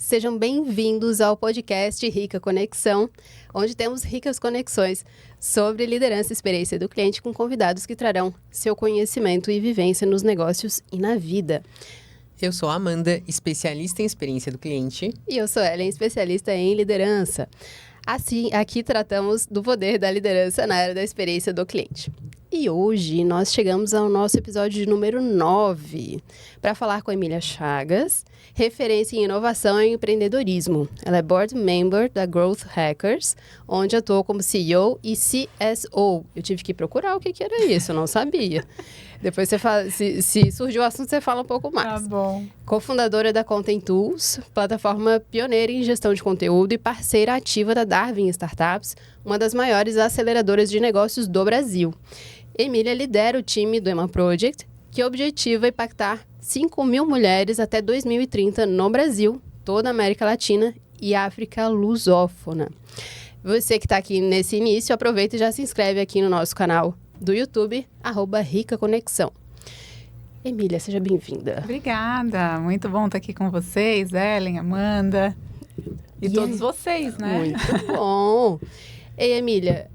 Sejam bem-vindos ao podcast Rica Conexão, onde temos ricas conexões sobre liderança e experiência do cliente com convidados que trarão seu conhecimento e vivência nos negócios e na vida. Eu sou a Amanda, especialista em experiência do cliente. E eu sou Ellen, especialista em liderança. Assim, aqui tratamos do poder da liderança na área da experiência do cliente. E hoje nós chegamos ao nosso episódio de número 9, para falar com a Emília Chagas, referência em inovação e empreendedorismo. Ela é board member da Growth Hackers, onde atuou como CEO e CSO. Eu tive que procurar o que era isso, eu não sabia. Depois você fala, se surgir o assunto, você fala um pouco mais. Tá bom. Cofundadora da Content Tools, plataforma pioneira em gestão de conteúdo e parceira ativa da Darwin Startups, uma das maiores aceleradoras de negócios do Brasil. Emília lidera o time do Emma Project, que objetiva impactar 5.000 mulheres até 2030 no Brasil, toda a América Latina e África lusófona. Você que está aqui nesse início, aproveita e já se inscreve aqui no nosso canal do YouTube, @RicaConexão. Emília, seja bem-vinda. Obrigada, muito bom estar aqui com vocês, Ellen, Amanda e todos vocês, né? Muito bom. Ei, Emília,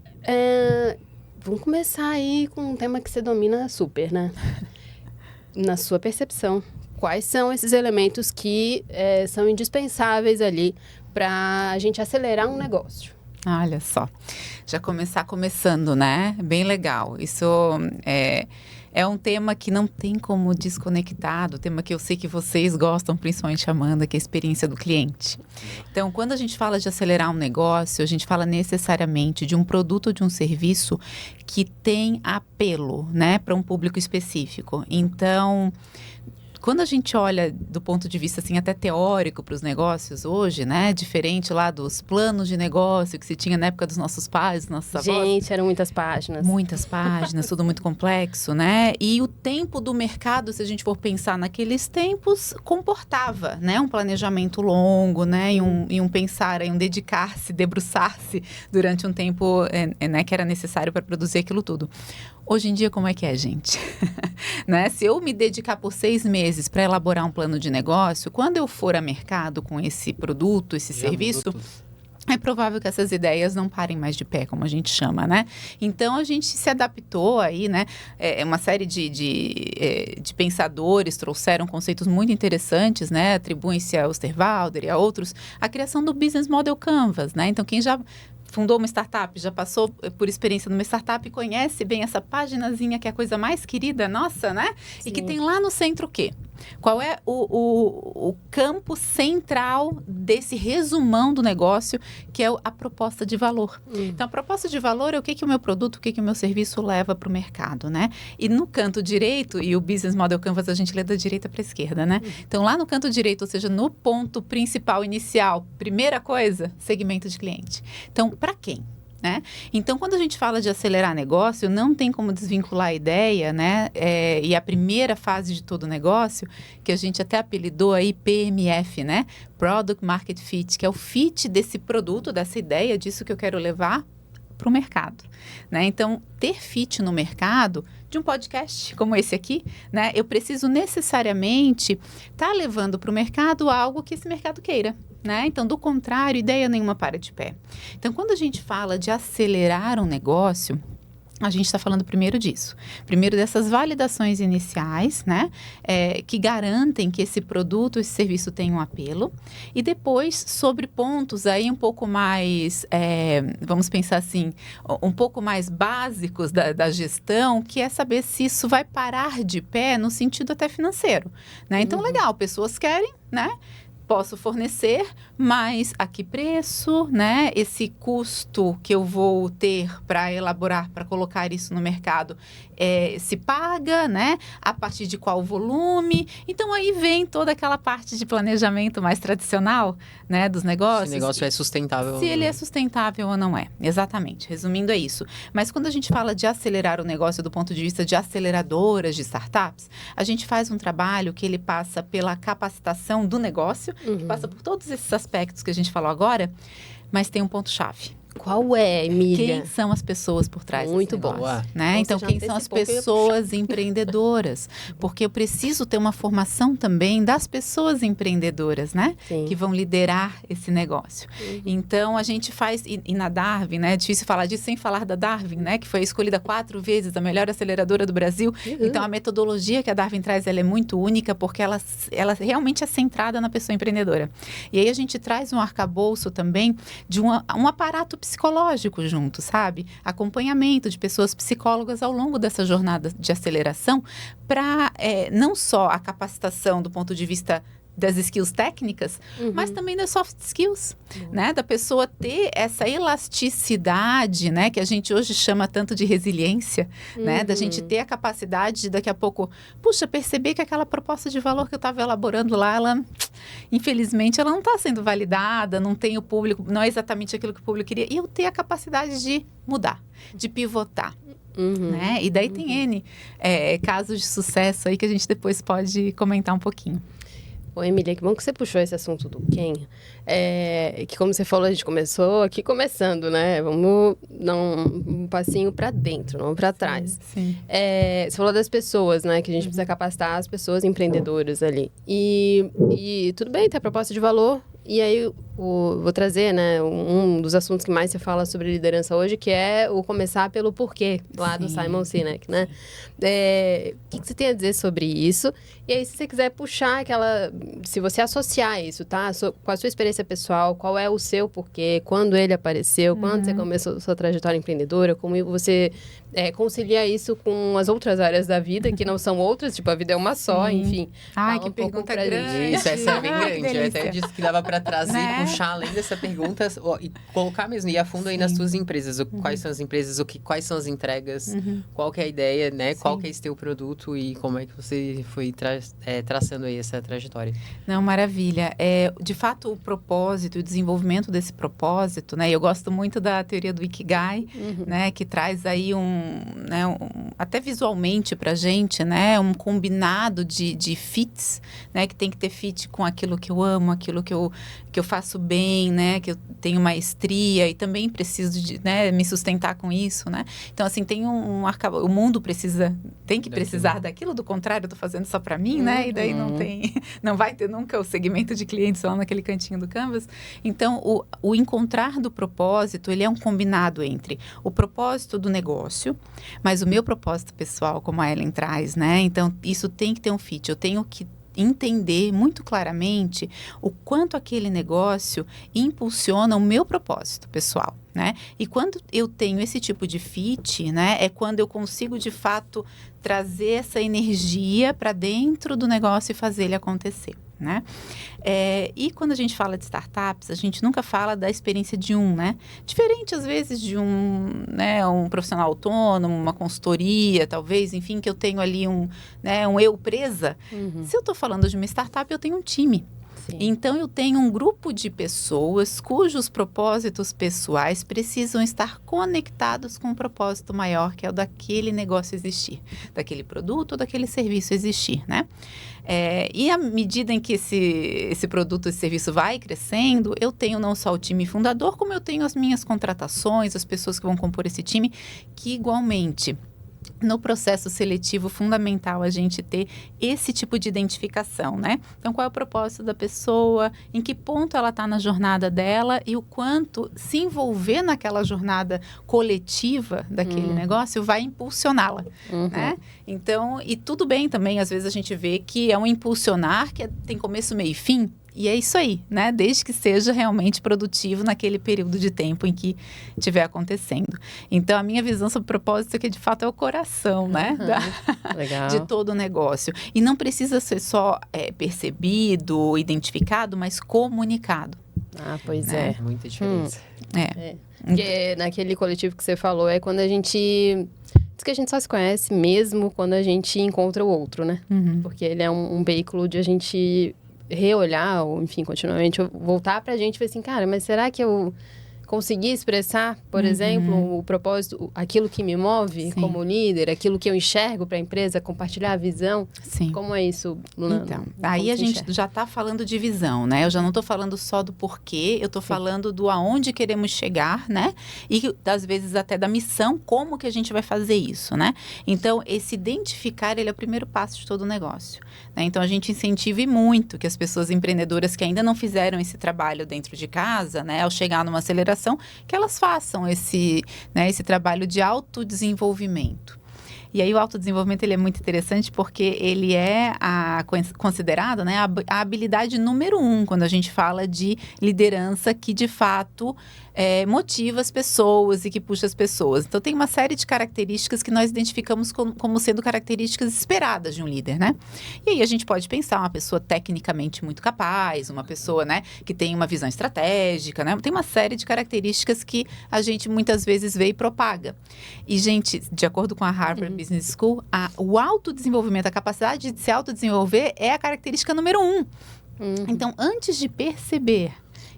vamos começar aí com um tema que você domina super, né? Na sua percepção, quais são esses elementos que são indispensáveis ali para a gente acelerar um negócio? Olha só, já começando, né? Bem legal. Isso é um tema que não tem como desconectar do tema que eu sei que vocês gostam, principalmente a Amanda, que é a experiência do cliente. Então, quando a gente fala de acelerar um negócio, a gente fala necessariamente de um produto ou de um serviço que tem apelo, né, para um público específico. Então, quando a gente olha do ponto de vista assim até teórico para os negócios hoje, né, diferente lá dos planos de negócio que se tinha na época dos nossos pais, dos nossos avós. Gente, eram muitas páginas. Muitas páginas, tudo muito complexo, né? E o tempo do mercado, se a gente for pensar naqueles tempos, comportava, né, um planejamento longo, né, e um pensar, um dedicar-se, debruçar-se durante um tempo, né, que era necessário para produzir aquilo tudo. Hoje em dia, como é que é, gente? Né? Se eu me dedicar por 6 meses para elaborar um plano de negócio, quando eu for a mercado com esse produto, esse serviço, é provável que essas ideias não parem mais de pé, como a gente chama, né? Então, a gente se adaptou aí, né? Uma série de pensadores trouxeram conceitos muito interessantes, né? Atribuem-se a Osterwalder e a outros, a criação do Business Model Canvas, né? Então, quem já fundou uma startup, já passou por experiência numa startup, conhece bem essa paginazinha que é a coisa mais querida nossa, né? Sim. E que tem lá no centro o quê? Qual é o campo central desse resumão do negócio, que é a proposta de valor. Então, a proposta de valor é o que o meu produto, o que o meu serviço leva para o mercado, né? E no canto direito, e o Business Model Canvas a gente lê da direita para a esquerda, né? Então, lá no canto direito, ou seja, no ponto principal, inicial, primeira coisa, segmento de cliente. Então, para quem? Né? Então, quando a gente fala de acelerar negócio, não tem como desvincular a ideia, né? E a primeira fase de todo o negócio, que a gente até apelidou aí PMF, né? Product Market Fit, que é o fit desse produto, dessa ideia, disso que eu quero levar para o mercado, né? Então, ter fit no mercado de um podcast como esse aqui, né? Eu preciso necessariamente estar levando para o mercado algo que esse mercado queira. Né? Então, do contrário, ideia nenhuma para de pé. Então, quando a gente fala de acelerar um negócio, a gente está falando primeiro disso. Primeiro dessas validações iniciais, né? Que garantem que esse produto, esse serviço tem um apelo. E depois, sobre pontos aí um pouco mais, vamos pensar assim, um pouco mais básicos da gestão, que é saber se isso vai parar de pé no sentido até financeiro. Né? Então, legal, pessoas querem, né? Posso fornecer, mas a que preço, né? Esse custo que eu vou ter para elaborar, para colocar isso no mercado, se paga, né? A partir de qual volume? Então, aí vem toda aquela parte de planejamento mais tradicional, né? Dos negócios. Se o negócio é sustentável. Se ele é sustentável ou não é. Exatamente. Resumindo, é isso. Mas quando a gente fala de acelerar o negócio do ponto de vista de aceleradoras de startups, a gente faz um trabalho que ele passa pela capacitação do negócio, que passa por todos esses aspectos que a gente falou agora, mas tem um ponto-chave. Qual é, Emília? Quem são as pessoas por trás Muito desse bom. negócio, né? Então, você já quem são as antecipou que eu ia pessoas empreendedoras? Porque eu preciso ter uma formação também das pessoas empreendedoras, né? Sim. Que vão liderar esse negócio. Então, a gente faz... E na Darwin, né? É difícil falar disso sem falar da Darwin, né? Que foi escolhida 4 vezes a melhor aceleradora do Brasil. Então, a metodologia que a Darwin traz, ela é muito única porque ela realmente é centrada na pessoa empreendedora. E aí, a gente traz um arcabouço também de um aparato psicológico junto, sabe? Acompanhamento de pessoas psicólogas ao longo dessa jornada de aceleração para não só a capacitação do ponto de vista das skills técnicas, mas também das soft skills, né? Da pessoa ter essa elasticidade, né? Que a gente hoje chama tanto de resiliência, né? Da gente ter a capacidade de daqui a pouco, puxa, perceber que aquela proposta de valor que eu estava elaborando lá, ela, infelizmente, ela não está sendo validada, não tem o público, não é exatamente aquilo que o público queria, e eu ter a capacidade de mudar, de pivotar. Né? E daí tem N casos de sucesso aí que a gente depois pode comentar um pouquinho. Ô, Emília, que bom que você puxou esse assunto do Ken. Que como você falou, a gente começou aqui começando, né? Vamos dar um passinho para dentro, não para trás. Sim. Você falou das pessoas, né? Que a gente precisa capacitar as pessoas empreendedoras ali. E tudo bem, tem a proposta de valor. E aí, vou trazer, né, um dos assuntos que mais se fala sobre liderança hoje, que é o começar pelo porquê, lá do Simon Sinek, né? O que você tem a dizer sobre isso? E aí, se você quiser puxar se você associar isso, tá? Com a sua experiência pessoal, qual é o seu porquê, quando ele apareceu, quando você começou a sua trajetória empreendedora, como você concilia isso com as outras áreas da vida, que não são outras, tipo, a vida é uma só, enfim. Ai, Fala que pergunta grande. Isso, essa é bem grande. Eu delícia. até disse que dava para trazer, Né? puxar além dessa pergunta e colocar mesmo, ir a fundo aí nas suas empresas. Quais são as empresas, quais são as entregas, qual que é a ideia, né? Qual que é esse teu produto e como é que você foi traçando aí essa trajetória. Não, maravilha. De fato, o propósito, o desenvolvimento desse propósito, né? Eu gosto muito da teoria do Ikigai, né? Que traz aí até visualmente pra gente, né? Um combinado de fits, né? Que tem que ter fit com aquilo que eu amo, aquilo que eu faço bem, né? Que eu tenho maestria e também preciso de, né, me sustentar com isso, né? Então, assim, tem o mundo tem que precisar daquilo, do contrário, eu tô fazendo só para mim, né? E daí não vai ter nunca o segmento de clientes lá naquele cantinho do Canvas. Então, o encontrar do propósito, ele é um combinado entre o propósito do negócio, mas o meu propósito pessoal, como a Ellen traz, né? Então, isso tem que ter um fit. Eu tenho que entender muito claramente o quanto aquele negócio impulsiona o meu propósito pessoal, né? E quando eu tenho esse tipo de fit, né, é quando eu consigo de fato trazer essa energia para dentro do negócio e fazer ele acontecer, né? E quando a gente fala de startups, a gente nunca fala da experiência de né? Diferente, às vezes, de um profissional autônomo, uma consultoria, talvez, enfim, que eu tenho ali um eu presa. Se eu estou falando de uma startup, eu tenho um time. Sim. Então, eu tenho um grupo de pessoas cujos propósitos pessoais precisam estar conectados com um propósito maior, que é o daquele negócio existir, daquele produto ou daquele serviço existir, né? E à medida em que esse produto, esse serviço vai crescendo, eu tenho não só o time fundador, como eu tenho as minhas contratações, as pessoas que vão compor esse time, que igualmente... No processo seletivo, fundamental a gente ter esse tipo de identificação, né? Então, qual é o propósito da pessoa, em que ponto ela está na jornada dela e o quanto se envolver naquela jornada coletiva daquele negócio vai impulsioná-la, né? Então, e tudo bem também, às vezes a gente vê que é um impulsionar que tem começo, meio e fim. E é isso aí, né? Desde que seja realmente produtivo naquele período de tempo em que estiver acontecendo. Então, a minha visão sobre propósito é que, de fato, é o coração, né? Legal. De todo o negócio. E não precisa ser só percebido, identificado, mas comunicado. Ah, pois né? Muita diferença. Porque naquele coletivo que você falou, é quando a gente... Diz que a gente só se conhece mesmo quando a gente encontra o outro, né? Porque ele é um veículo de a gente... reolhar, ou enfim, continuamente voltar pra gente e ver assim, cara, mas será que eu conseguir expressar, por exemplo, o propósito, aquilo que me move como líder, aquilo que eu enxergo para a empresa, compartilhar a visão. Sim. Como é isso, Luna? Então, aí a gente já está falando de visão, né? Eu já não estou falando só do porquê, eu estou falando do aonde queremos chegar, né? E às vezes até da missão, como que a gente vai fazer isso, né? Então, esse identificar, ele é o primeiro passo de todo o negócio, né? Então, a gente incentiva muito que as pessoas empreendedoras que ainda não fizeram esse trabalho dentro de casa, né? Ao chegar numa aceleração, que elas façam esse trabalho de autodesenvolvimento. E aí o autodesenvolvimento ele é muito interessante porque ele é considerado, né, a habilidade número 1 quando a gente fala de liderança que de fato motiva as pessoas e que puxa as pessoas. Então tem uma série de características que nós identificamos como sendo características esperadas de um líder, né? E aí a gente pode pensar uma pessoa tecnicamente muito capaz, uma pessoa, né, que tem uma visão estratégica, né? Tem uma série de características que a gente muitas vezes vê e propaga. E, gente, de acordo com a Harvard Business School, o autodesenvolvimento, a capacidade de se autodesenvolver é a característica número 1. Então, antes de perceber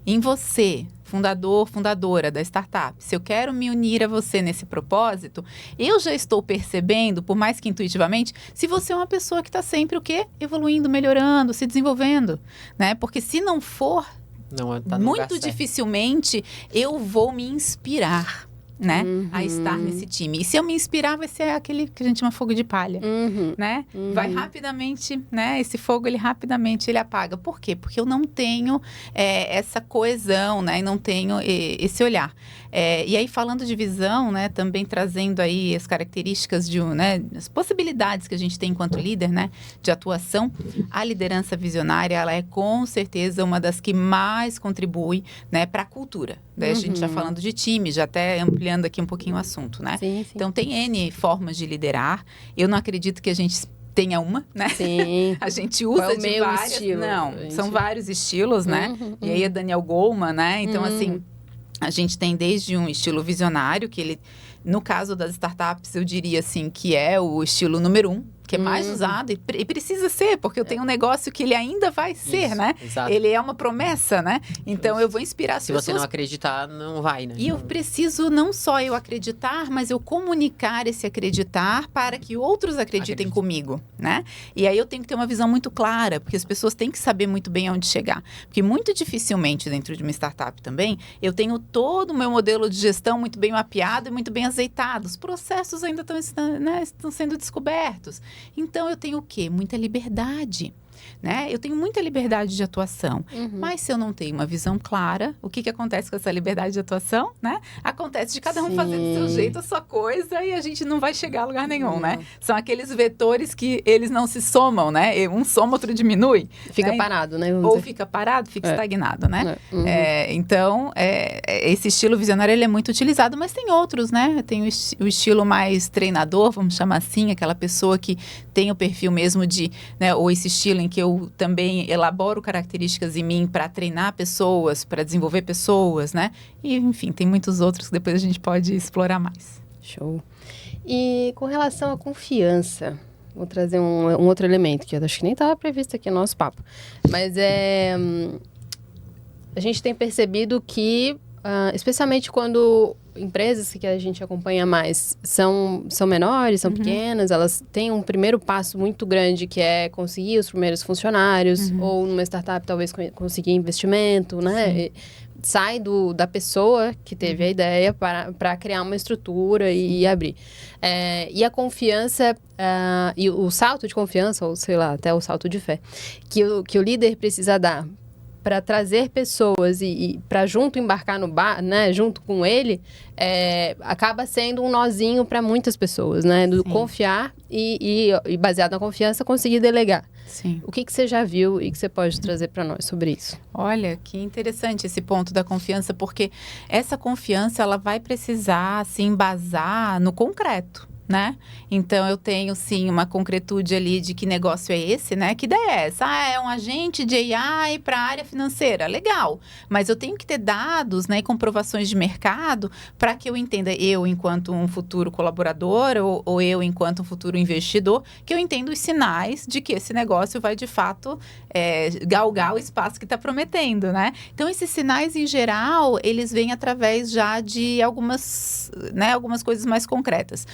em você, fundador, fundadora da startup, se eu quero me unir a você nesse propósito, eu já estou percebendo, por mais que intuitivamente, se você é uma pessoa que está sempre o quê? Evoluindo, melhorando, se desenvolvendo, né? Porque se não for, muito dificilmente eu vou me inspirar, né? A estar nesse time. E se eu me inspirar, vai ser aquele que a gente chama fogo de palha, né? Vai rapidamente, né? Esse fogo, ele rapidamente ele apaga. Por quê? Porque eu não tenho essa coesão, né? E não tenho esse olhar. E aí, falando de visão, né? Também trazendo aí as características né? As possibilidades que a gente tem enquanto líder, né? De atuação. A liderança visionária, ela é com certeza uma das que mais contribui, né? Para a cultura. Daí a gente já falando de time, já até ampliando aqui um pouquinho o assunto, né? Sim. Então, tem N formas de liderar. Eu não acredito que a gente tenha uma, né? Sim. A gente usa de várias. Estilo? Não, são vários estilos, né? E aí é Daniel Goleman, né? Então, assim, a gente tem desde um estilo visionário, que ele, no caso das startups, eu diria assim, que é o estilo número 1. Que é mais usado e precisa ser, porque eu tenho um negócio que ele ainda vai ser, né? Exato. Ele é uma promessa, né? Então, eu vou inspirar as pessoas. Se você não acreditar, não vai, né? E eu preciso não só eu acreditar, mas eu comunicar esse acreditar para que outros acreditem comigo, né? E aí eu tenho que ter uma visão muito clara, porque as pessoas têm que saber muito bem aonde chegar. Porque muito dificilmente, dentro de uma startup também, eu tenho todo o meu modelo de gestão muito bem mapeado e muito bem azeitado. Os processos ainda estão sendo descobertos. Então, eu tenho o quê? Muita liberdade, né? Eu tenho muita liberdade de atuação. Mas se eu não tenho uma visão clara, o que acontece com essa liberdade de atuação, né? Acontece de cada um fazer do seu jeito a sua coisa e a gente não vai chegar a lugar nenhum, né? São aqueles vetores que eles não se somam, né? Um soma, outro diminui. Fica né? parado, né? Ou fica parado, fica estagnado, né? Então, esse estilo visionário, ele é muito utilizado, mas tem outros, né? Tem o estilo mais treinador, vamos chamar assim, aquela pessoa que tem o perfil mesmo de, né? Ou esse estilo em que eu também elaboro características em mim para treinar pessoas, para desenvolver pessoas, né? E, enfim, tem muitos outros que depois a gente pode explorar mais. Show. E com relação à confiança, vou trazer um outro elemento que eu acho que nem estava previsto aqui no nosso papo, mas a gente tem percebido que, especialmente quando empresas que a gente acompanha mais são menores, são pequenas, elas têm um primeiro passo muito grande que é conseguir os primeiros funcionários, ou numa startup talvez conseguir investimento, né? Sai da pessoa que teve a ideia para criar uma estrutura e abrir. E a confiança, e o salto de confiança, ou sei lá, até o salto de fé, que o líder precisa dar para trazer pessoas e para junto embarcar no bar, né, junto com ele, acaba sendo um nozinho para muitas pessoas, né, do confiar e baseado na confiança conseguir delegar. Sim. O que você já viu e que você pode trazer para nós sobre isso? Olha, que interessante esse ponto da confiança, porque essa confiança ela vai precisar se embasar no concreto. né? Então, eu tenho, sim, uma concretude ali de que negócio é esse, né? Que ideia é essa? É um agente de AI para a área financeira. Legal. Mas eu tenho que ter dados, né, e comprovações de mercado para que eu entenda, eu enquanto um futuro colaborador ou eu enquanto um futuro investidor, que eu entenda os sinais de que esse negócio vai, de fato, galgar o espaço que está prometendo, né? Então, esses sinais, em geral, eles vêm através já de algumas coisas mais concretas.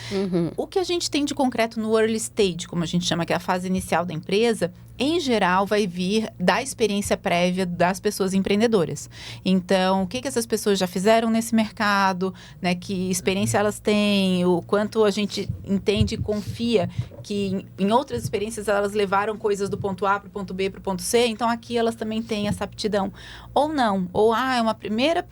O que a gente tem de concreto no early stage, como a gente chama, que é a fase inicial da empresa, em geral, vai vir da experiência prévia das pessoas empreendedoras. Então, o que essas pessoas já fizeram nesse mercado, né? Que experiência elas têm, o quanto a gente entende e confia que em outras experiências elas levaram coisas do ponto A para o ponto B para o ponto C, então aqui elas também têm essa aptidão. Ou não, ou é uma primeira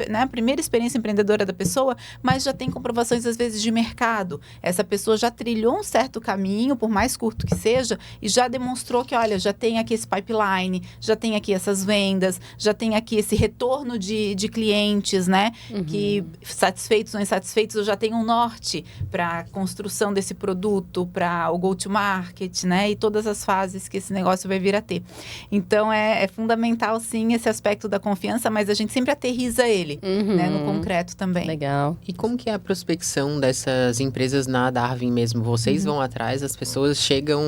experiência empreendedora da pessoa, mas já tem comprovações às vezes de mercado. Essa pessoa já trilhou um certo caminho, por mais curto que seja, e já demonstrou que, olha, já tem aqui esse pipeline, já tem aqui essas vendas, já tem aqui esse retorno de clientes, né? Que satisfeitos ou insatisfeitos, eu já tenho um norte para a construção desse produto, para o go-to-market, né? E todas as fases que esse negócio vai vir a ter. Então, é fundamental, sim, esse aspecto da confiança, mas a gente sempre aterriza ele, né? No concreto também. Legal. E como que é a prospecção dessas empresas na Darwin mesmo? Vocês vão atrás, as pessoas chegam,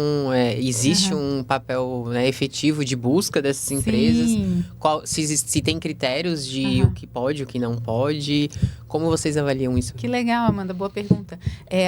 existe um papel, né, efetivo de busca dessas empresas? Se tem critérios de o que pode, o que não pode? Como vocês avaliam isso? Que legal, Amanda, boa pergunta.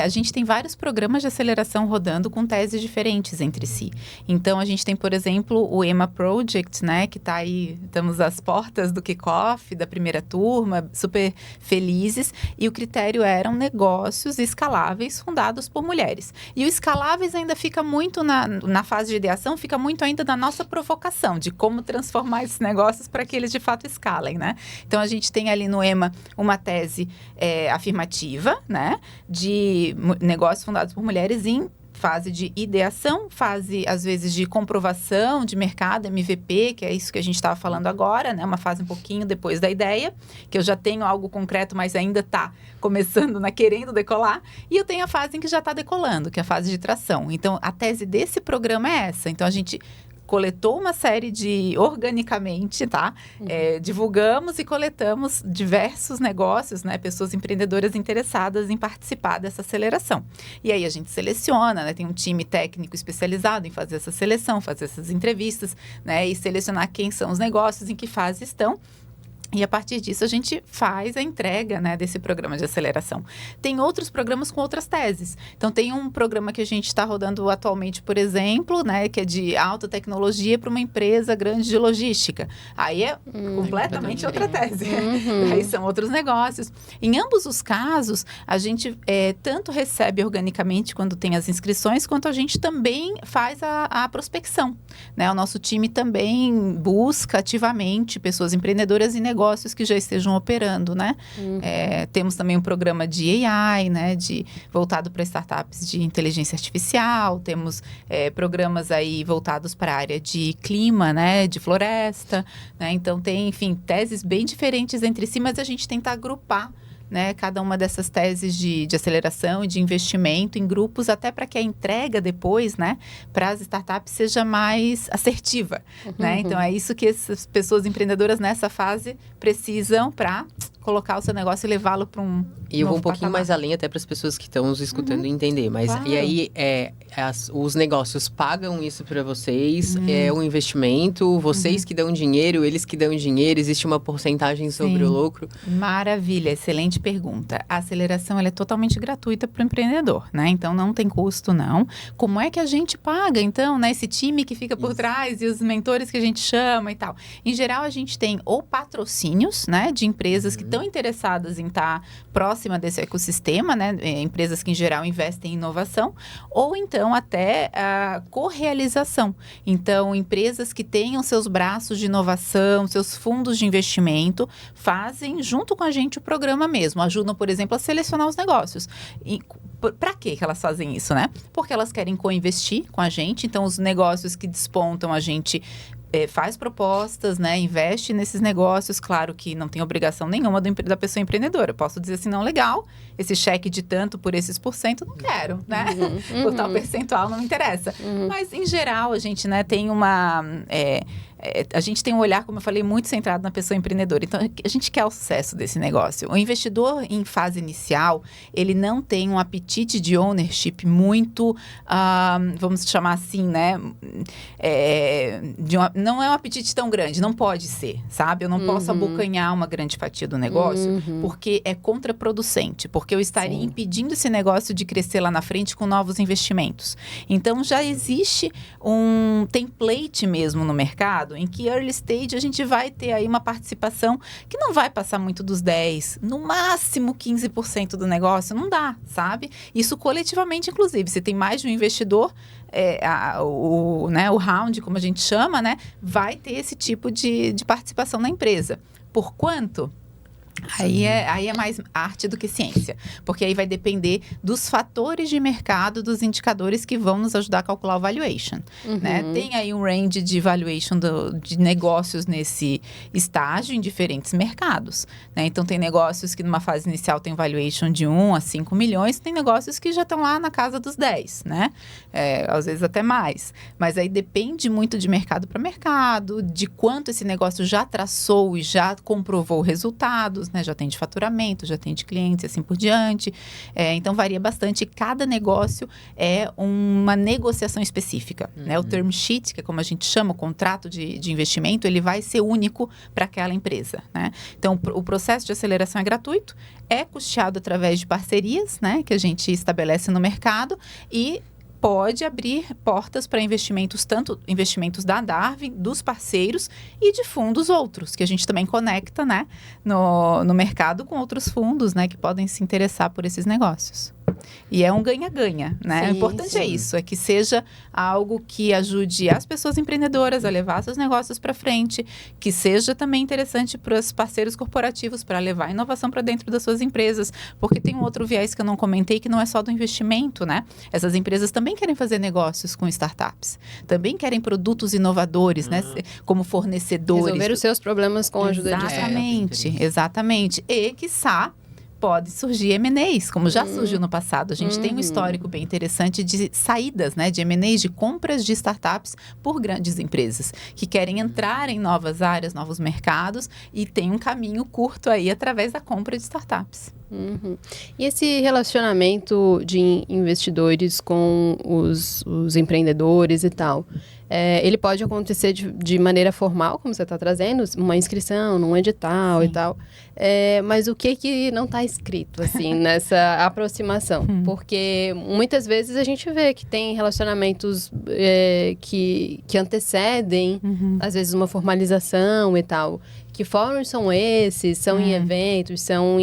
A gente tem vários programas de aceleração rodando com teses diferentes entre si. Então, a gente tem, por exemplo, o EMA Project, né, que está aí, estamos às portas do kickoff, da primeira turma, super felizes, e o critério eram negócios escaláveis fundados por mulheres. E o escaláveis ainda fica muito na fase de ideação, fica muito ainda na nossa provocação, de como transformar esses negócios para que eles de fato escalem, né? Então, a gente tem ali no EMA uma tese afirmativa, né, de negócios fundados por mulheres em fase de ideação, fase, às vezes, de comprovação de mercado, MVP, que é isso que a gente estava falando agora, né? Uma fase um pouquinho depois da ideia, que eu já tenho algo concreto, mas ainda está começando, querendo decolar. E eu tenho a fase em que já está decolando, que é a fase de tração. Então, a tese desse programa é essa. Então, a gente coletou uma série organicamente, tá? Divulgamos e coletamos diversos negócios, né? Pessoas empreendedoras interessadas em participar dessa aceleração. E aí a gente seleciona, né? Tem um time técnico especializado em fazer essa seleção, fazer essas entrevistas, né? E selecionar quem são os negócios, em que fase estão. E a partir disso a gente faz a entrega, né, desse programa de aceleração. Tem outros programas com outras teses. Então tem um programa que a gente está rodando atualmente, por exemplo, né, que é de alta tecnologia para uma empresa grande de logística. Aí é completamente outra tese. Aí são outros negócios. Em ambos os casos, a gente tanto recebe organicamente quando tem as inscrições, quanto a gente também faz a prospecção, né? O nosso time também busca ativamente pessoas empreendedoras e negócios que já estejam operando, né? Temos também um programa de AI, né? Voltado para startups de inteligência artificial. Temos programas aí voltados para a área de clima, né? De floresta, né? Então, tem, enfim, teses bem diferentes entre si, mas a gente tenta agrupar, né, cada uma dessas teses de aceleração e de investimento em grupos, até para que a entrega depois, né, para as startups seja mais assertiva, né? Então, é isso que essas pessoas empreendedoras nessa fase precisam para colocar o seu negócio e levá-lo para um E eu vou um pouquinho mais além até para as pessoas que estão nos escutando entender. Mas Claro. E aí, os negócios pagam isso para vocês? É um investimento? Vocês que dão dinheiro, eles que dão dinheiro? Existe uma porcentagem sobre o lucro? Maravilha, excelente pergunta. A aceleração ela é totalmente gratuita para o empreendedor, né? Então, não tem custo, não. Como é que a gente paga, então, né? Esse time que fica por trás e os mentores que a gente chama e tal. Em geral, a gente tem ou patrocínios, né? De empresas que estão interessadas em estar próxima desse ecossistema, né? Empresas que, em geral, investem em inovação. Ou, então, até a correalização. Então, empresas que tenham seus braços de inovação, seus fundos de investimento, fazem, junto com a gente, o programa mesmo. Ajudam, por exemplo, a selecionar os negócios. Para que elas fazem isso, né? Porque elas querem co-investir com a gente. Então, os negócios que despontam, a gente faz propostas, né? Investe nesses negócios. Claro que não tem obrigação nenhuma da pessoa empreendedora. Eu posso dizer assim, não, legal, esse cheque de tanto por esses %, não quero, né? Por tal percentual não me interessa. Mas, em geral, a gente, né, tem uma... a gente tem um olhar, como eu falei, muito centrado na pessoa empreendedora. Então, a gente quer o sucesso desse negócio. O investidor, em fase inicial, ele não tem um apetite de ownership muito, vamos chamar assim, né? Não é um apetite tão grande, não pode ser, sabe? Eu não posso abocanhar uma grande fatia do negócio, porque é contraproducente, porque eu estaria impedindo esse negócio de crescer lá na frente com novos investimentos. Então, já existe um template mesmo no mercado, em que early stage a gente vai ter aí uma participação que não vai passar muito dos 10%, no máximo 15% do negócio, não dá, sabe? Isso coletivamente, inclusive, se tem mais de um investidor, o round, como a gente chama, né, vai ter esse tipo de participação na empresa. Por quanto? Aí é mais arte do que ciência, porque aí vai depender dos fatores de mercado, dos indicadores que vão nos ajudar a calcular o valuation, né? Tem aí um range de valuation de negócios nesse estágio em diferentes mercados, né? Então, tem negócios que numa fase inicial tem valuation de 1 a 5 milhões, tem negócios que já estão lá na casa dos 10, né? Às vezes até mais. Mas aí depende muito de mercado para mercado, de quanto esse negócio já traçou e já comprovou resultados, né? Já tem de faturamento, já tem de clientes, assim por diante. Então, varia bastante. Cada negócio é uma negociação específica, né? O term sheet, que é como a gente chama, o contrato de investimento, ele vai ser único para aquela empresa, né? Então, o processo de aceleração é gratuito, é custeado através de parcerias, né? Que a gente estabelece no mercado e pode abrir portas para investimentos, tanto investimentos da Darwin, dos parceiros e de fundos outros, que a gente também conecta, né, no mercado com outros fundos, né, que podem se interessar por esses negócios. E é um ganha-ganha, né? Sim, o importante é isso, é que seja algo que ajude as pessoas empreendedoras a levar seus negócios para frente, que seja também interessante para os parceiros corporativos para levar a inovação para dentro das suas empresas, porque tem um outro viés que eu não comentei, que não é só do investimento, né? Essas empresas também querem fazer negócios com startups, também querem produtos inovadores, né? Como fornecedores. Resolver os seus problemas com a ajuda de Exatamente. E, quiçá, pode surgir M&As, como já surgiu no passado. A gente tem um histórico bem interessante de saídas, né, de M&As, de compras de startups por grandes empresas, que querem entrar em novas áreas, novos mercados, e tem um caminho curto aí através da compra de startups. E esse relacionamento de investidores com os empreendedores e tal, ele pode acontecer de maneira formal, como você está trazendo, uma inscrição num edital e tal, mas o que não está escrito, assim, nessa aproximação? Porque muitas vezes a gente vê que tem relacionamentos que antecedem, às vezes, uma formalização e tal. Que fóruns são esses? São em eventos? São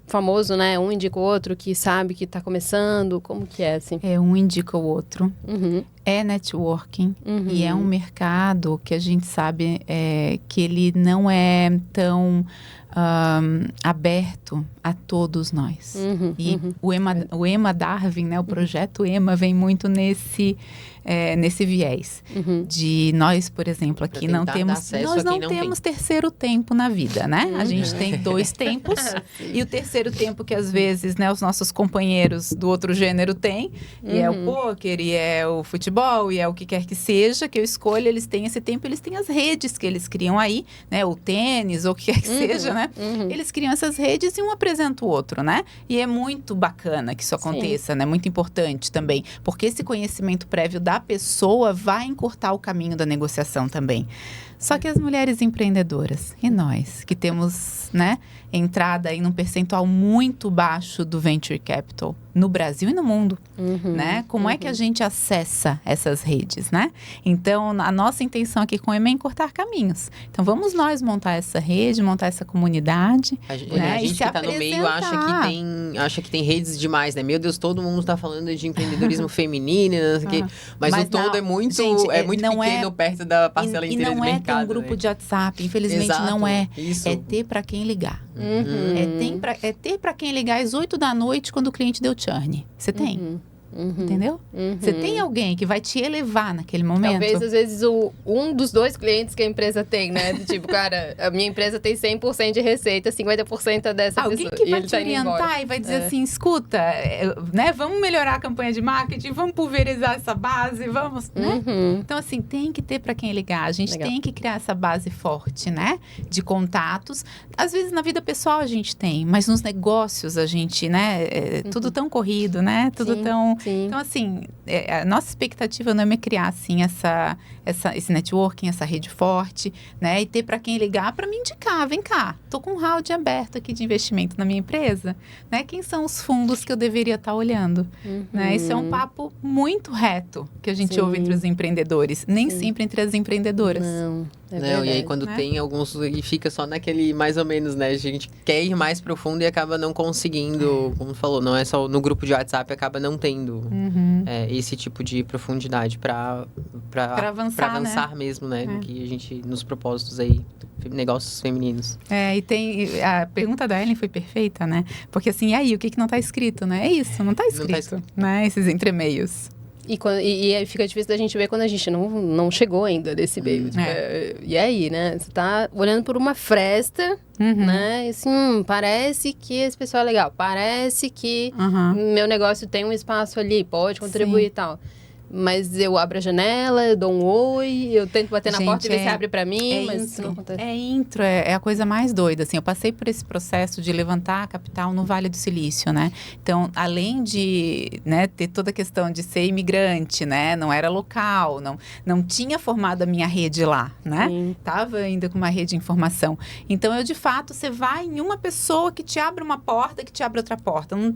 famoso, né? Um indica o outro que sabe que está começando. Como que é, assim? Um indica o outro. É networking. E é um mercado que a gente sabe que ele não é tão aberto a todos nós. O EMA Darwin, né? O projeto EMA vem muito nesse viés. De nós, por exemplo, aqui não temos terceiro tempo na vida, né? A gente tem 2 tempos e o terceiro tempo que às vezes, né, os nossos companheiros do outro gênero têm, e é o pôquer, e é o futebol, e é o que quer que seja que eu escolha, eles têm esse tempo, eles têm as redes que eles criam aí, né? O tênis, ou o que quer que seja, né? Eles criam essas redes e um apresenta o outro, né? E é muito bacana que isso aconteça, né? Muito importante também, porque esse conhecimento prévio da pessoa vai encurtar o caminho da negociação também. Só que as mulheres empreendedoras, e nós, que temos, né, entrada aí num percentual muito baixo do venture capital no Brasil e no mundo, né? Como é que a gente acessa essas redes, né? Então, a nossa intenção aqui com o EMA é encurtar caminhos. Então, vamos nós montar essa rede, montar essa comunidade. A gente que está no meio acha que tem redes demais, né? Meu Deus, todo mundo está falando de empreendedorismo feminino, não sei o quê. Mas o todo é muito, gente, pequeno perto da parcela inteira do mercado. Não é ter um grupo de WhatsApp, infelizmente. Não é. Isso. É ter para quem ligar. É ter para quem ligar às 8 da noite quando o cliente deu churn. Você tem? Entendeu? Você tem alguém que vai te elevar naquele momento? Talvez, às vezes, um dos 2 clientes que a empresa tem, né? Tipo, cara, a minha empresa tem 100% de receita, 50% é dessa alguém pessoa. Que vai te orientar e vai dizer assim, escuta, né? Vamos melhorar a campanha de marketing, vamos pulverizar essa base, vamos, né? Então, assim, tem que ter para quem ligar. A gente tem que criar essa base forte, né? De contatos. Às vezes, na vida pessoal a gente tem, mas nos negócios a gente, né? Tudo tão corrido, né? Tudo tão... Sim. Então, assim, a nossa expectativa não é criar, assim, esse networking, essa rede forte, né? E ter para quem ligar para me indicar, vem cá, tô com um round aberto aqui de investimento na minha empresa, né? Quem são os fundos que eu deveria estar olhando, né? Isso é um papo muito reto que a gente ouve entre os empreendedores, nem sempre entre as empreendedoras. Não, e aí quando tem alguns, e fica só naquele mais ou menos, né? A gente quer ir mais profundo e acaba não conseguindo, como falou, não é só no grupo de WhatsApp, acaba não tendo esse tipo de profundidade para avançar mesmo, né? No que a gente, nos propósitos aí, negócios femininos. E tem, a pergunta da Ellen foi perfeita, né? Porque assim, e aí, o que não tá escrito, né? É isso, não tá escrito, né? Esses entremeios. E aí fica difícil da gente ver quando a gente não chegou ainda nesse meio. E aí, né? Você tá olhando por uma fresta, né? E assim, parece que esse pessoal é legal. Parece que meu negócio tem um espaço ali, pode contribuir e tal. Mas eu abro a janela, eu dou um oi, eu tento bater na porta e ver se abre pra mim, mas isso não acontece. É a coisa mais doida, assim. Eu passei por esse processo de levantar capital no Vale do Silício, né? Então, além de, né, ter toda a questão de ser imigrante, né? Não era local, não tinha formado a minha rede lá, né? Tava ainda com uma rede de informação. Então, de fato, você vai em uma pessoa que te abre uma porta, que te abre outra porta. Não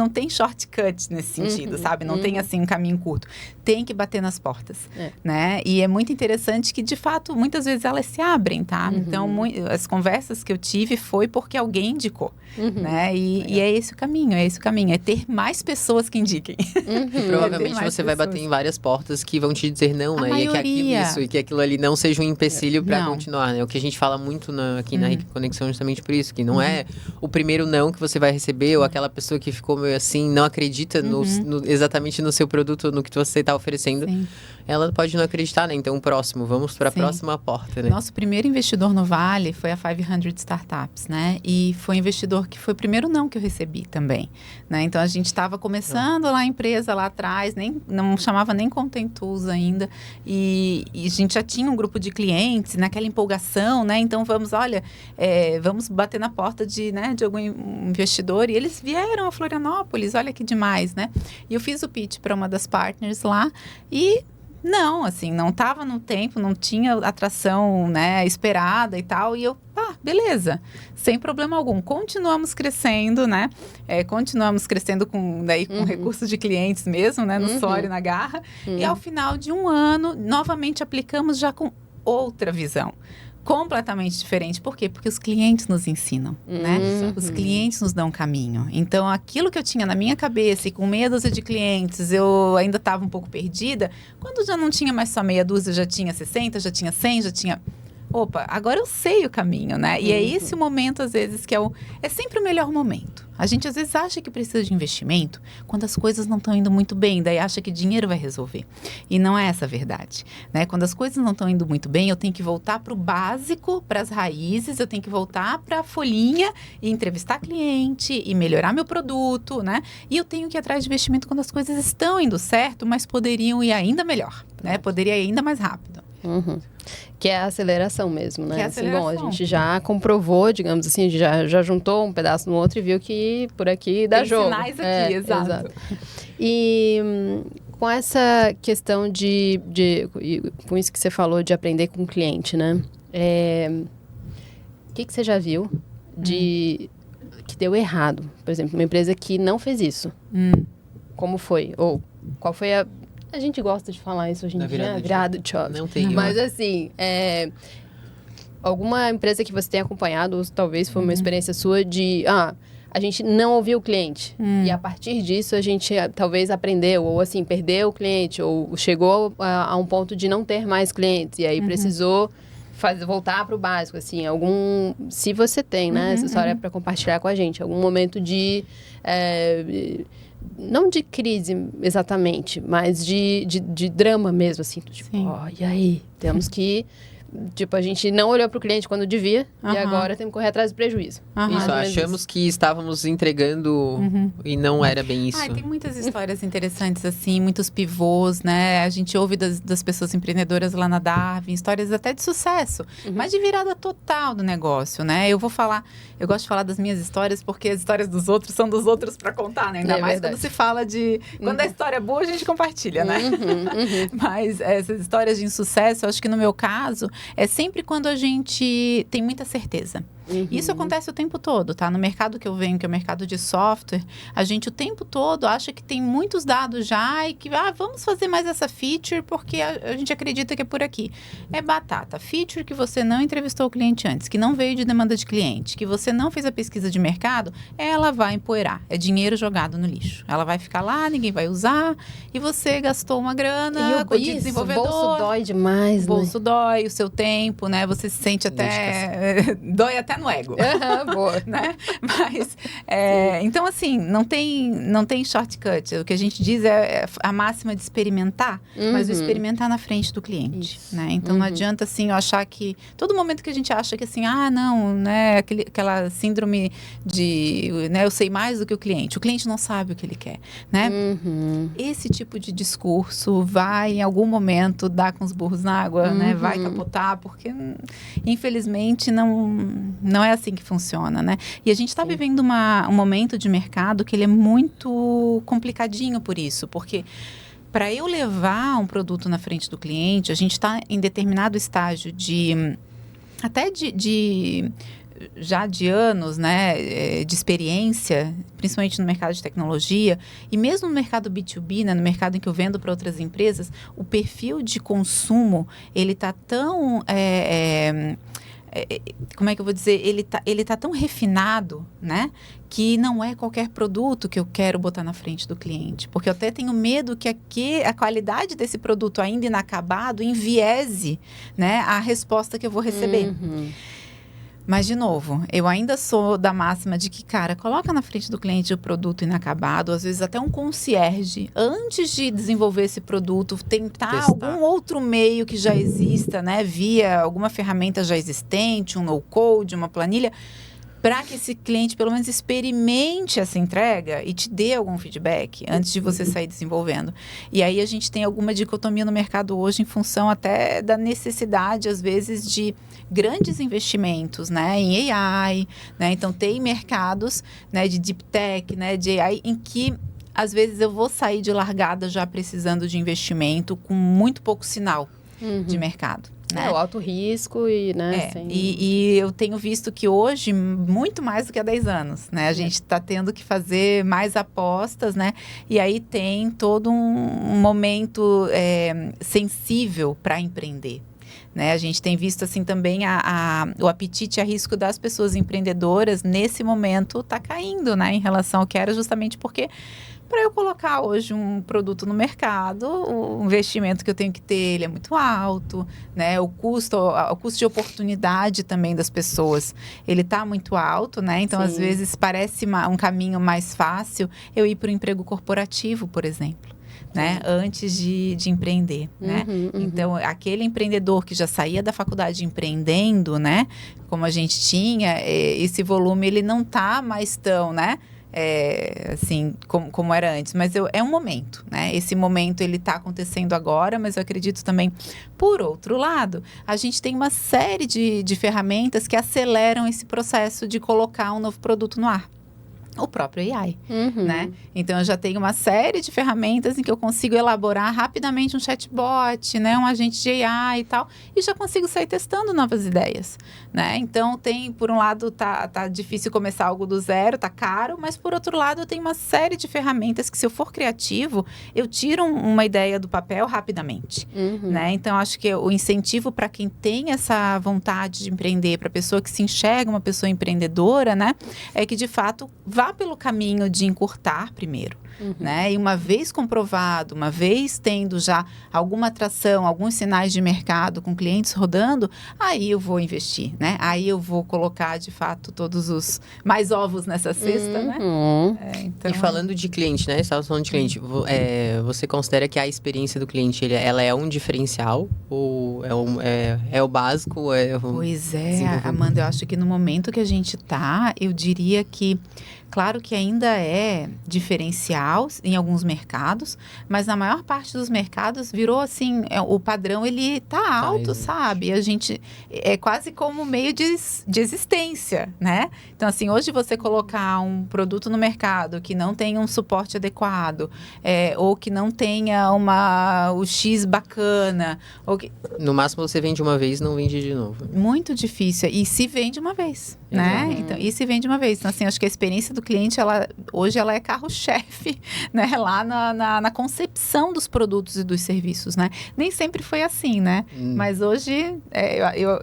tem shortcut nesse sentido, sabe? Não tem, assim, um caminho curto. Tem que bater nas portas, né? E é muito interessante que, de fato, muitas vezes elas se abrem, tá? Então, as conversas que eu tive foi porque alguém indicou, né? E é esse o caminho, é ter mais pessoas que indiquem. E provavelmente você vai bater em várias portas que vão te dizer não, né? E que aquilo ali não seja um empecilho para continuar, né? O que a gente fala muito aqui na Rica Conexão justamente por isso, que não é o primeiro não que você vai receber ou aquela pessoa que ficou meio assim, não acredita exatamente no seu produto, no que você está oferecendo, ela pode não acreditar, né? Então, vamos para a próxima porta, né? Nosso primeiro investidor no Vale foi a 500 Startups, né? E foi um investidor que foi o primeiro não que eu recebi também, né? Então, a gente estava começando lá a empresa lá atrás, não chamava nem Content Tools ainda, e a gente já tinha um grupo de clientes, naquela empolgação, né? Então, vamos bater na porta de algum investidor, e eles vieram a Florianópolis, olha que demais, né? E eu fiz o pitch para uma das partners lá, e não estava no tempo, não tinha atração, né, esperada e tal, e eu, beleza, sem problema algum, continuamos crescendo, né, continuamos crescendo com recursos de clientes mesmo, né, no suor e na garra, e ao final de um ano, novamente aplicamos já com outra visão. Completamente diferente. Por quê? Porque os clientes nos ensinam, né? Os clientes nos dão caminho. Então, aquilo que eu tinha na minha cabeça e com meia dúzia de clientes, eu ainda estava um pouco perdida. Quando já não tinha mais só meia dúzia, já tinha 60, já tinha 100, já tinha... Opa, agora eu sei o caminho, né? E é esse o momento, às vezes, que é sempre o melhor momento. A gente, às vezes, acha que precisa de investimento quando as coisas não estão indo muito bem. Daí acha que dinheiro vai resolver. E não é essa a verdade, né? Quando as coisas não estão indo muito bem, eu tenho que voltar para o básico, para as raízes. Eu tenho que voltar para a folhinha e entrevistar cliente e melhorar meu produto, né? E eu tenho que ir atrás de investimento quando as coisas estão indo certo, mas poderiam ir ainda melhor, né? Poderia ir ainda mais rápido. Que é a aceleração mesmo, né? Que é a aceleração. Bom, a gente já comprovou, digamos assim, já juntou um pedaço no outro e viu que por aqui dá jogo. Tem sinais aqui, exato. E com essa questão com isso que você falou de aprender com o cliente, né? O que você já viu que deu errado? Por exemplo, uma empresa que não fez isso. Como foi? Ou qual foi a gente gosta de falar isso hoje em dia, virada de chave. Não tem. Mas assim, alguma empresa que você tenha acompanhado, ou talvez foi uma experiência sua de, a gente não ouviu o cliente. E a partir disso a gente talvez aprendeu, ou assim, perdeu o cliente, ou chegou a um ponto de não ter mais clientes. E aí precisou voltar para o básico, assim, se você tem, né, essa história para compartilhar com a gente, algum momento de não de crise exatamente, mas de drama mesmo, assim. Tipo, e aí? Temos que... Tipo, a gente não olhou para o cliente quando devia e agora temos que correr atrás do prejuízo. Isso, achamos que estávamos entregando e não era bem isso. Tem muitas histórias interessantes assim, muitos pivôs, né? A gente ouve das pessoas empreendedoras lá na Darwin, histórias até de sucesso, mas de virada total do negócio, né? Eu gosto de falar das minhas histórias porque as histórias dos outros são dos outros para contar, né? Ainda mais verdade. Quando se fala de... Quando a história é boa, a gente compartilha, né? Mas essas histórias de insucesso, eu acho que no meu caso... É sempre quando a gente tem muita certeza. Isso acontece o tempo todo, tá? No mercado que eu venho, que é o mercado de software, a gente o tempo todo acha que tem muitos dados já e que, vamos fazer mais essa feature porque a gente acredita que é por aqui. É batata. Feature que você não entrevistou o cliente antes, que não veio de demanda de cliente, que você não fez a pesquisa de mercado, ela vai empoeirar. É dinheiro jogado no lixo. Ela vai ficar lá, ninguém vai usar e você gastou uma grana com o desenvolvedor. O bolso dói demais, o bolso dói, o seu tempo, né? Você se sente até... dói até no ego. Boa. Né? Mas, então assim, não tem shortcut. O que a gente diz é a máxima de experimentar, mas o experimentar na frente do cliente, né? Então não adianta assim, eu achar que... Todo momento que a gente acha que assim, não, né? Aquela síndrome de, né? Eu sei mais do que o cliente não sabe o que ele quer, né? Esse tipo de discurso vai em algum momento dar com os burros na água, né? Vai capotar, porque infelizmente não é assim que funciona, né? E a gente está vivendo um momento de mercado que ele é muito complicadinho por isso, porque para eu levar um produto na frente do cliente, a gente está em determinado estágio já de anos, né, de experiência, principalmente no mercado de tecnologia, e mesmo no mercado B2B, né, no mercado em que eu vendo para outras empresas, o perfil de consumo, ele está tão... como é que eu vou dizer? Ele tá tão refinado, né? Que não é qualquer produto que eu quero botar na frente do cliente. Porque eu até tenho medo que a qualidade desse produto ainda inacabado enviese, né, a resposta que eu vou receber. Mas, de novo, eu ainda sou da máxima de que, cara, coloca na frente do cliente o produto inacabado, às vezes até um concierge, antes de desenvolver esse produto, tentar testar algum outro meio que já exista, né? Via alguma ferramenta já existente, um no-code, uma planilha, para que esse cliente, pelo menos, experimente essa entrega e te dê algum feedback antes de você sair desenvolvendo. E aí a gente tem alguma dicotomia no mercado hoje em função até da necessidade, às vezes, de grandes investimentos, né, em AI, né? Então, tem mercados, né, de deep tech, né, de AI, em que, às vezes, eu vou sair de largada já precisando de investimento com muito pouco sinal de mercado. Né? O alto risco e, né? E eu tenho visto que hoje, muito mais do que há 10 anos, né? A gente está tendo que fazer mais apostas, né? E aí tem todo um momento sensível para empreender. Né? A gente tem visto assim também o apetite a risco das pessoas empreendedoras nesse momento está caindo, né? Em relação ao que era, justamente porque para eu colocar hoje um produto no mercado, o investimento que eu tenho que ter, ele é muito alto, né? O custo de oportunidade também das pessoas, ele está muito alto, né? Então, às vezes, parece um caminho mais fácil eu ir para o emprego corporativo, por exemplo. Né? Antes de empreender, né? Então, aquele empreendedor que já saía da faculdade empreendendo, né? Como a gente tinha, esse volume, ele não está mais tão, né? Assim, como era antes, mas é um momento, né? Esse momento, ele está acontecendo agora, mas eu acredito também, por outro lado, a gente tem uma série de ferramentas que aceleram esse processo de colocar um novo produto no ar. O próprio AI, né? Então, eu já tenho uma série de ferramentas em que eu consigo elaborar rapidamente um chatbot, né? Um agente de AI e tal, e já consigo sair testando novas ideias, né? Então, por um lado, tá difícil começar algo do zero, tá caro, mas por outro lado, eu tenho uma série de ferramentas que, se eu for criativo, eu tiro uma ideia do papel rapidamente, né? Então, acho que o incentivo para quem tem essa vontade de empreender, para a pessoa que se enxerga uma pessoa empreendedora, né? É que, de fato, vá pelo caminho de encurtar primeiro, né? E uma vez comprovado, uma vez tendo já alguma atração, alguns sinais de mercado com clientes rodando, aí eu vou investir, né? Aí eu vou colocar, de fato, todos os mais ovos nessa cesta, né? Então... E falando de cliente, né? Você estava falando de cliente. Você considera que a experiência do cliente, ela é um diferencial? Ou é o básico? Pois é, Amanda, eu acho que no momento que a gente está, eu diria que, claro que ainda é diferencial em alguns mercados, mas na maior parte dos mercados virou assim, o padrão ele tá alto, sabe? A gente é quase como meio de existência, né? Então assim, hoje você colocar um produto no mercado que não tenha um suporte adequado, ou que não tenha o X bacana, ou que... No máximo você vende uma vez, não vende de novo. Muito difícil, e se vende uma vez, né? Então, e se vende uma vez. Então assim, acho que a experiência do cliente, hoje ela é carro-chefe, né? Lá na concepção dos produtos e dos serviços, né? Nem sempre foi assim, né? Mas hoje,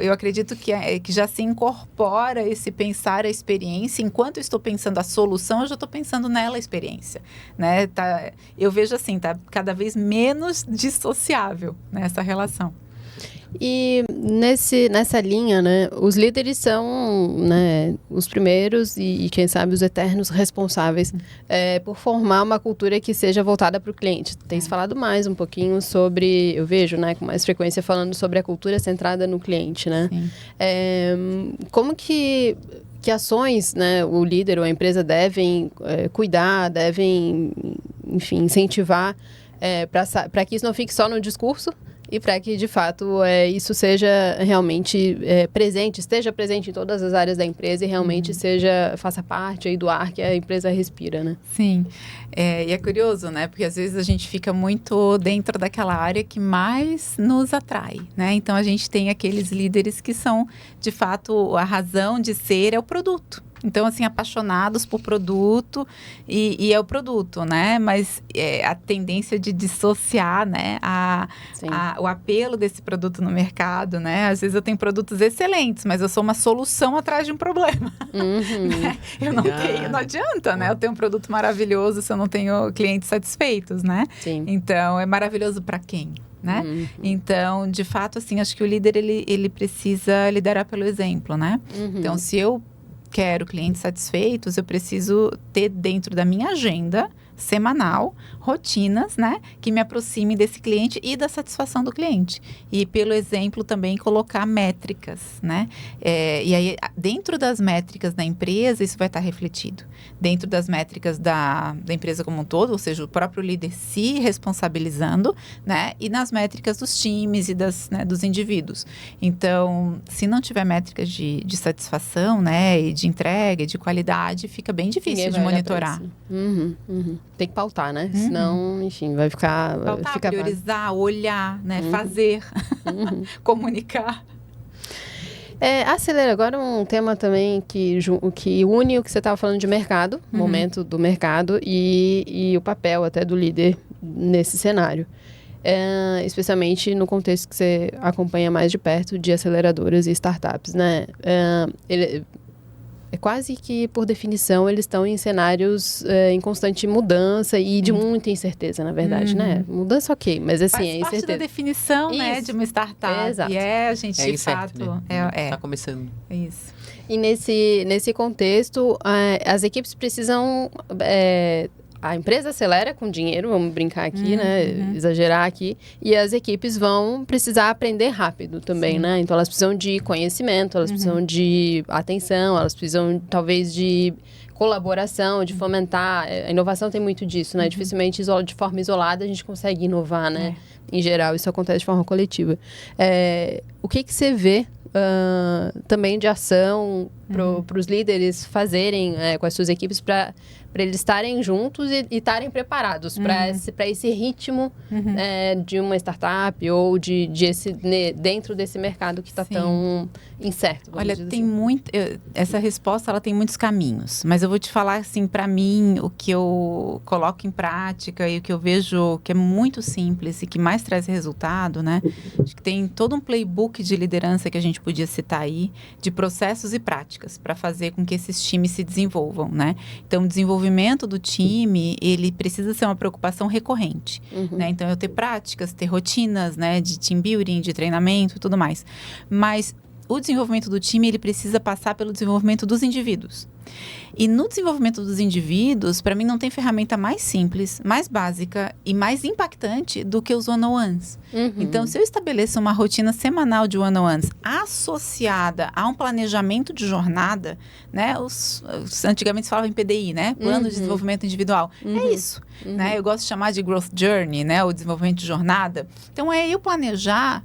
eu acredito que já se incorpora esse pensar a experiência. Enquanto eu estou pensando a solução, eu já estou pensando nela a experiência, né? Eu vejo assim, tá cada vez menos dissociável, né, essa relação. E nessa linha, né, os líderes são, né, os primeiros e quem sabe os eternos responsáveis por formar uma cultura que seja voltada para o cliente. Tem se falado mais um pouquinho sobre, eu vejo, né, com mais frequência falando sobre a cultura centrada no cliente, né? Como que ações, né, o líder ou a empresa devem cuidar, devem, enfim, incentivar para que isso não fique só no discurso, e para que, de fato, isso seja realmente esteja presente em todas as áreas da empresa e realmente faça parte aí do ar que a empresa respira, né? Sim. E é curioso, né? Porque às vezes a gente fica muito dentro daquela área que mais nos atrai, né? Então, a gente tem aqueles líderes que são, de fato, a razão de ser é o produto. Então, assim, apaixonados por produto e é o produto, né? Mas a tendência de dissociar, né? O apelo desse produto no mercado, né? Às vezes eu tenho produtos excelentes, mas eu sou uma solução atrás de um problema. Né? Eu não tenho, não adianta, né? Eu tenho um produto maravilhoso se eu não tenho clientes satisfeitos, né? Sim. Então, é maravilhoso para quem? Né? Então, de fato, assim, acho que o líder, ele precisa liderar pelo exemplo, né? Então, se eu quero clientes satisfeitos, eu preciso ter dentro da minha agenda semanal, rotinas, né, que me aproximem desse cliente e da satisfação do cliente. E, pelo exemplo, também colocar métricas, né? E aí, dentro das métricas da empresa, isso vai estar refletido. Dentro das métricas da empresa como um todo, ou seja, o próprio líder se responsabilizando, né? E nas métricas dos times e dos indivíduos. Então, se não tiver métricas de satisfação, né, e de entrega e de qualidade, fica bem difícil de monitorar. Tem que pautar, né? Senão, enfim, vai ficar... Pautar, priorizar, olhar, né? Fazer, comunicar. Acelera, agora um tema também que une o que você estava falando de mercado, momento do mercado e o papel até do líder nesse cenário. Especialmente no contexto que você acompanha mais de perto de aceleradoras e startups, né? Quase que, por definição, eles estão em cenários em constante mudança e de muita incerteza, na verdade, né? Mudança, ok, mas assim, faz parte da definição, né, de uma startup. Exato. E a gente, de incerto, fato... né? Tá começando. Isso. E nesse contexto, as equipes precisam... a empresa acelera com dinheiro, vamos brincar aqui, né? Exagerar aqui. E as equipes vão precisar aprender rápido também, né? Então, elas precisam de conhecimento, elas precisam de atenção, elas precisam, talvez, de colaboração, de fomentar. A inovação tem muito disso, né? Dificilmente, de forma isolada, a gente consegue inovar, né? Em geral, isso acontece de forma coletiva. O que você vê também de ação para os líderes fazerem com as suas equipes para eles estarem juntos e estarem preparados para esse ritmo de uma startup ou dentro desse mercado que está tão incerto. Olha, tem muito... essa resposta, ela tem muitos caminhos. Mas eu vou te falar, assim, para mim, o que eu coloco em prática e o que eu vejo que é muito simples e que mais traz resultado, né? Acho que tem todo um playbook de liderança que a gente podia citar aí, de processos e práticas para fazer com que esses times se desenvolvam, né? Então, desenvolvimento desenvolvimento do time, ele precisa ser uma preocupação recorrente, né? Então, eu ter práticas, ter rotinas, né, de team building, de treinamento e tudo mais. Mas o desenvolvimento do time, ele precisa passar pelo desenvolvimento dos indivíduos. E no desenvolvimento dos indivíduos, para mim, não tem ferramenta mais simples, mais básica e mais impactante do que os one-on-ones. Então, se eu estabeleço uma rotina semanal de one-on-ones associada a um planejamento de jornada, né? Antigamente se falava em PDI, né? Plano de desenvolvimento individual. É isso, né? Eu gosto de chamar de growth journey, né? O desenvolvimento de jornada. Então, é eu planejar,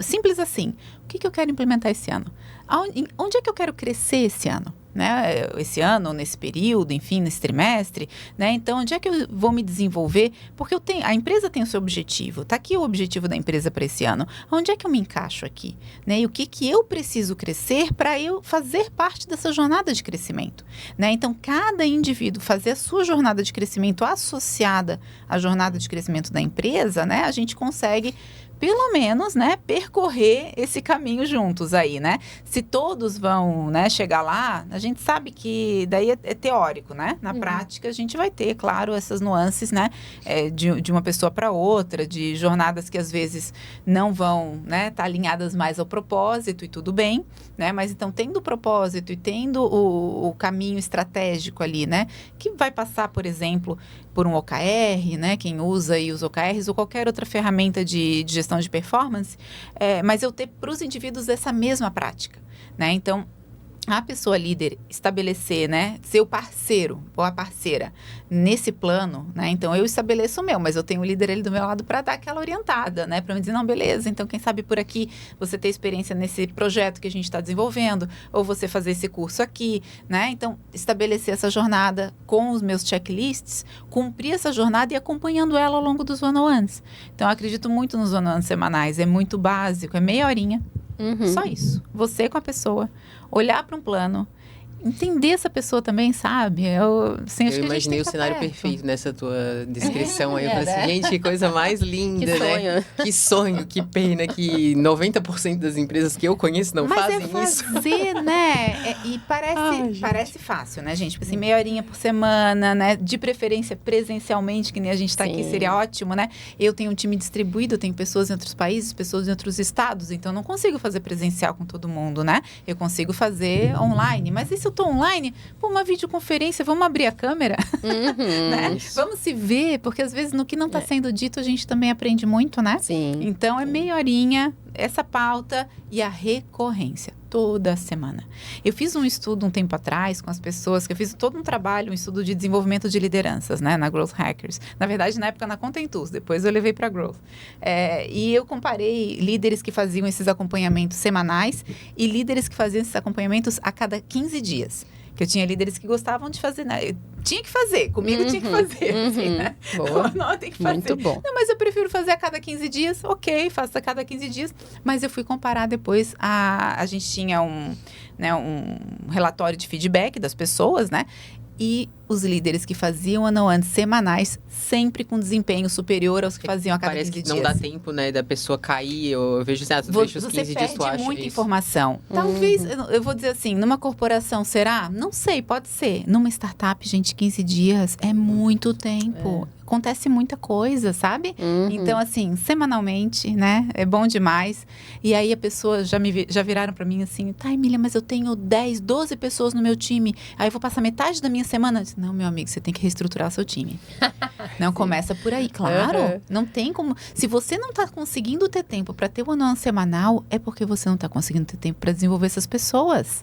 simples assim, o que eu quero implementar esse ano? Onde é que eu quero crescer esse ano? Né? Esse ano, nesse período, enfim, nesse trimestre, né? Então, onde é que eu vou me desenvolver? Porque a empresa tem o seu objetivo. Está aqui o objetivo da empresa para esse ano. Onde é que eu me encaixo aqui? Né? E o que eu preciso crescer para eu fazer parte dessa jornada de crescimento? Né? Então, cada indivíduo fazer a sua jornada de crescimento associada à jornada de crescimento da empresa, né? A gente consegue pelo menos, né, percorrer esse caminho juntos aí, né? Se todos vão, né, chegar lá, a gente sabe que daí é teórico, né? Na prática, a gente vai ter, claro, essas nuances, né, de uma pessoa para outra, de jornadas que às vezes não vão, né, tá alinhadas mais ao propósito e tudo bem, né? Mas então, tendo o propósito e tendo o caminho estratégico ali, né, que vai passar, por exemplo, por um OKR, né? Quem usa aí os OKRs ou qualquer outra ferramenta de gestão de performance, mas eu ter para os indivíduos essa mesma prática, né? Então, a pessoa líder estabelecer, né, ser o parceiro ou a parceira nesse plano, né? Então, eu estabeleço o meu, mas eu tenho o líder ali do meu lado para dar aquela orientada, né? Para me dizer, não, beleza, então quem sabe por aqui você ter experiência nesse projeto que a gente está desenvolvendo, ou você fazer esse curso aqui, né? Então, estabelecer essa jornada com os meus checklists, cumprir essa jornada e acompanhando ela ao longo dos one-on-ones. Então, eu acredito muito nos one-on-ones semanais, é muito básico, é meia horinha. Só isso. Você com a pessoa, olhar para um plano, entender essa pessoa também, sabe? Eu imaginei o cenário perfeito nessa tua descrição aí. Eu falei assim, gente, que coisa mais linda, que sonho, né? Que sonho, que pena que 90% das empresas que eu conheço não fazem isso. Mas né? E parece fácil, né, gente? Tipo assim, meia horinha por semana, né? De preferência presencialmente, que nem a gente tá aqui, seria ótimo, né? Eu tenho um time distribuído, eu tenho pessoas em outros países, pessoas em outros estados, então eu não consigo fazer presencial com todo mundo, né? Eu consigo fazer online, mas isso eu tô online, uma videoconferência, vamos abrir a câmera, né? Vamos se ver, porque às vezes no que não está sendo dito a gente também aprende muito, né? Sim. Então, meia horinha, essa pauta e a recorrência, toda semana. Eu fiz um estudo um tempo atrás com as pessoas, que eu fiz todo um trabalho, um estudo de desenvolvimento de lideranças, né? Na Growth Hackers. Na verdade, na época na Content Tools, depois eu levei para Growth. E eu comparei líderes que faziam esses acompanhamentos semanais e líderes que faziam esses acompanhamentos a cada 15 dias. Que eu tinha líderes que gostavam de fazer, né? Tinha que fazer, comigo tinha que fazer, assim, né? Boa. Não, tem que fazer. Muito bom. Não, mas eu prefiro fazer a cada 15 dias, ok, faço a cada 15 dias, mas eu fui comparar depois, a gente tinha um relatório de feedback das pessoas, né? E os líderes que faziam one-on-ones semanais, sempre com desempenho superior aos que faziam a cada 15 dias. Parece que não dá tempo, né, da pessoa cair. Eu vejo, vejo os 15 dias, tu acha? Você perde muita isso? informação. Talvez, eu vou dizer assim, numa corporação, será? Não sei, pode ser. Numa startup, gente, 15 dias é muito tempo. Acontece muita coisa, sabe? Então, assim, semanalmente, né? É bom demais. E aí, a pessoa já viraram pra mim assim, tá, Emília, mas eu tenho 10, 12 pessoas no meu time. Aí, eu vou passar metade da minha semana. Eu disse, não, meu amigo, você tem que reestruturar seu time. Não, começa por aí, claro. Não tem como... Se você não tá conseguindo ter tempo pra ter um one-on-one semanal, é porque você não tá conseguindo ter tempo pra desenvolver essas pessoas.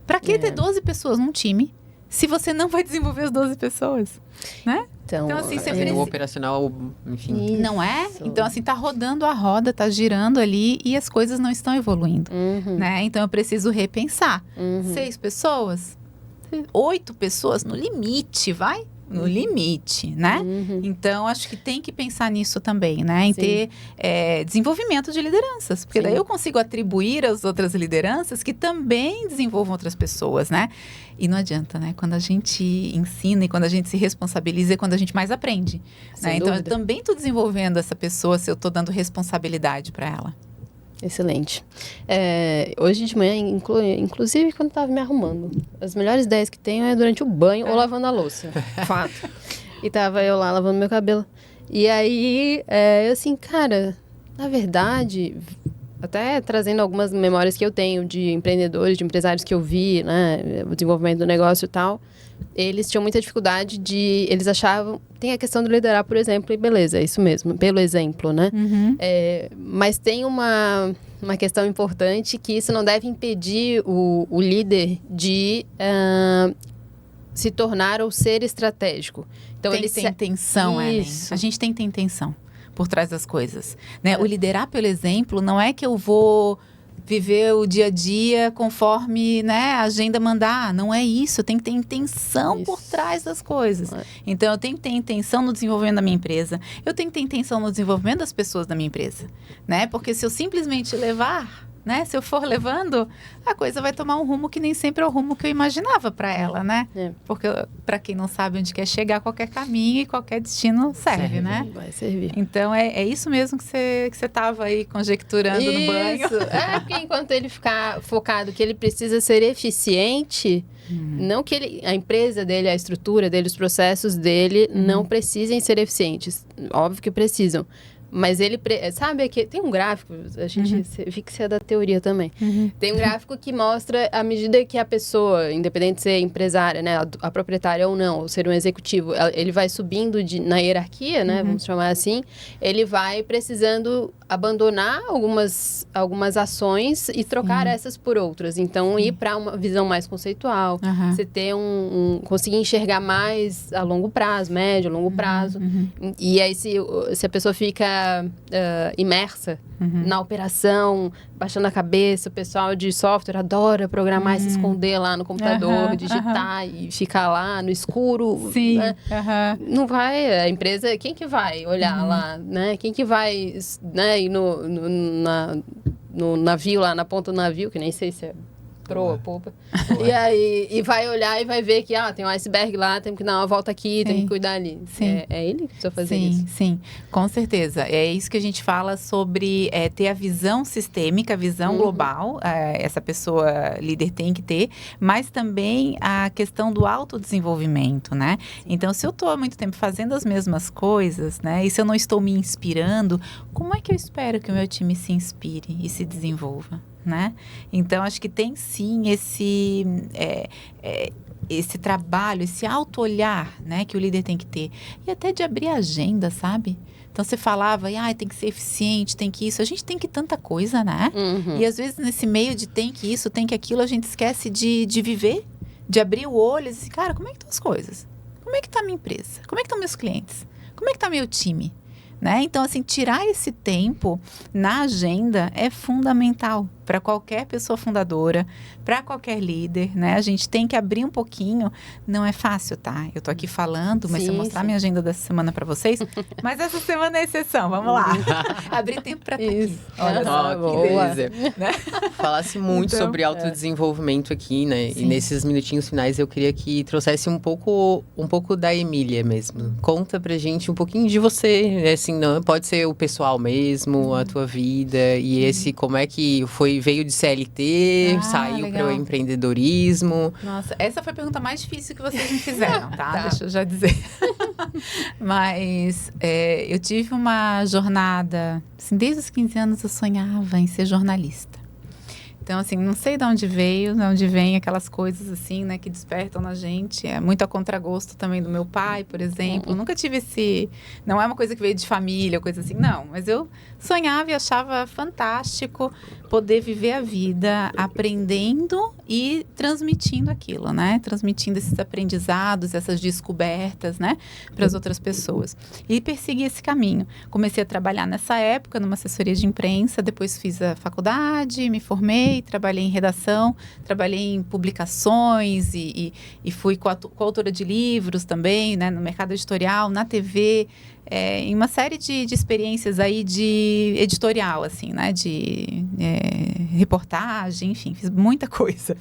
Pra que ter 12 pessoas num time se você não vai desenvolver as 12 pessoas, né? Então assim, você o operacional, enfim. Isso. Não é? Então, assim, tá rodando a roda, tá girando ali e as coisas não estão evoluindo, né? Então, eu preciso repensar. 6 pessoas? 8 pessoas? No limite, vai? No limite, né? Então, acho que tem que pensar nisso também, né? Em ter desenvolvimento de lideranças. Porque daí eu consigo atribuir às outras lideranças que também desenvolvam outras pessoas, né? E não adianta, né? Quando a gente ensina e quando a gente se responsabiliza é quando a gente mais aprende. Né? Então, eu também estou desenvolvendo essa pessoa se eu estou dando responsabilidade para ela. Excelente. Hoje de manhã, inclusive quando estava me arrumando, as melhores ideias que tenho é durante o banho ou lavando a louça. Fato. E tava eu lá lavando meu cabelo. E aí, eu assim, cara, na verdade, até trazendo algumas memórias que eu tenho de empreendedores, de empresários que eu vi, né, o desenvolvimento do negócio e tal, eles tinham muita dificuldade eles achavam, tem a questão do liderar, por exemplo, e beleza, é isso mesmo, pelo exemplo, né? Mas tem uma questão importante que isso não deve impedir o líder de se tornar ou ser estratégico. Então, tem que ter intenção, Ellen. A gente tem que ter intenção por trás das coisas, né? O liderar pelo exemplo não é que eu vou viver o dia a dia conforme, né, a agenda mandar. Não é isso. Eu tenho que ter intenção por trás das coisas. Então, eu tenho que ter intenção no desenvolvimento da minha empresa. Eu tenho que ter intenção no desenvolvimento das pessoas da minha empresa, né? Porque se eu simplesmente levar, né, se eu for levando, a coisa vai tomar um rumo que nem sempre é o rumo que eu imaginava para ela, né? Porque, para quem não sabe onde quer chegar, qualquer caminho e qualquer destino serve, né? Vai servir. Então, é isso mesmo que você estava aí conjecturando no banho. Porque enquanto ele ficar focado que ele precisa ser eficiente, não que a empresa dele, a estrutura dele, os processos dele não precisem ser eficientes. Óbvio que precisam. Mas ele, sabe, que tem um gráfico, a gente vi que você é da teoria também. Tem um gráfico que mostra, à medida que a pessoa, independente de ser empresária, né, a proprietária ou não, ou ser um executivo, ele vai subindo na hierarquia, né, vamos chamar assim, ele vai precisando abandonar algumas ações e trocar essas por outras. Então, ir para uma visão mais conceitual, você ter conseguir enxergar mais a longo prazo, médio, longo prazo. E aí, se a pessoa fica imersa na operação, baixando a cabeça, o pessoal de software adora programar e se esconder lá no computador, digitar e ficar lá no escuro. Sim. Né? Não vai, a empresa, quem que vai olhar lá, né? Quem que vai, né, ir no navio lá, na ponta do navio, que nem sei se é proa, popa. E aí, vai olhar e vai ver que, tem um iceberg lá, tem que dar uma volta aqui, tem que cuidar ali. É ele que precisa fazer isso. Sim, com certeza. É isso que a gente fala sobre ter a visão sistêmica, a visão global, essa pessoa líder tem que ter, mas também a questão do autodesenvolvimento, né? Então, se eu estou há muito tempo fazendo as mesmas coisas, né? E se eu não estou me inspirando, como é que eu espero que o meu time se inspire e se desenvolva? Né? Então, acho que tem sim esse trabalho, esse auto-olhar, né, que o líder tem que ter. E até de abrir a agenda, sabe? Então, você falava, tem que ser eficiente, tem que isso. A gente tem que tanta coisa, né? E às vezes, nesse meio de tem que isso, tem que aquilo, a gente esquece de viver, de abrir o olho e dizer, cara, como é que estão as coisas? Como é que está a minha empresa? Como é que estão meus clientes? Como é que está meu time? Né? Então, assim, tirar esse tempo na agenda é fundamental para qualquer pessoa fundadora, para qualquer líder, né? A gente tem que abrir um pouquinho. Não é fácil, tá? Eu tô aqui falando, mas se eu mostrar minha agenda dessa semana para vocês, mas essa semana é exceção, vamos lá. Abrir tempo para estar aqui. Olha só, que beleza. Né? Falasse muito sobre autodesenvolvimento aqui, né? Sim. E nesses minutinhos finais eu queria que trouxesse um pouco da Emília mesmo. Conta pra gente um pouquinho de você, assim, não, pode ser o pessoal mesmo, a tua vida, e esse, como é que veio de CLT, saiu para o empreendedorismo. Nossa, essa foi a pergunta mais difícil que vocês me fizeram, tá? Deixa eu já dizer. Mas eu tive uma jornada, assim, desde os 15 anos eu sonhava em ser jornalista. Então, assim, não sei de onde vem aquelas coisas, assim, né, que despertam na gente. É muito a contragosto também do meu pai, por exemplo. Nunca tive não é uma coisa que veio de família, coisa assim, não. Mas eu sonhava e achava fantástico poder viver a vida aprendendo e transmitindo aquilo, né? Transmitindo esses aprendizados, essas descobertas, né? Para as outras pessoas. E persegui esse caminho. Comecei a trabalhar nessa época numa assessoria de imprensa, depois fiz a faculdade, me formei, trabalhei em redação, trabalhei em publicações e fui coautora de livros também, né? No mercado editorial, na TV, em uma série de experiências aí de editorial, assim, né? De reportagem, enfim, fiz muita coisa.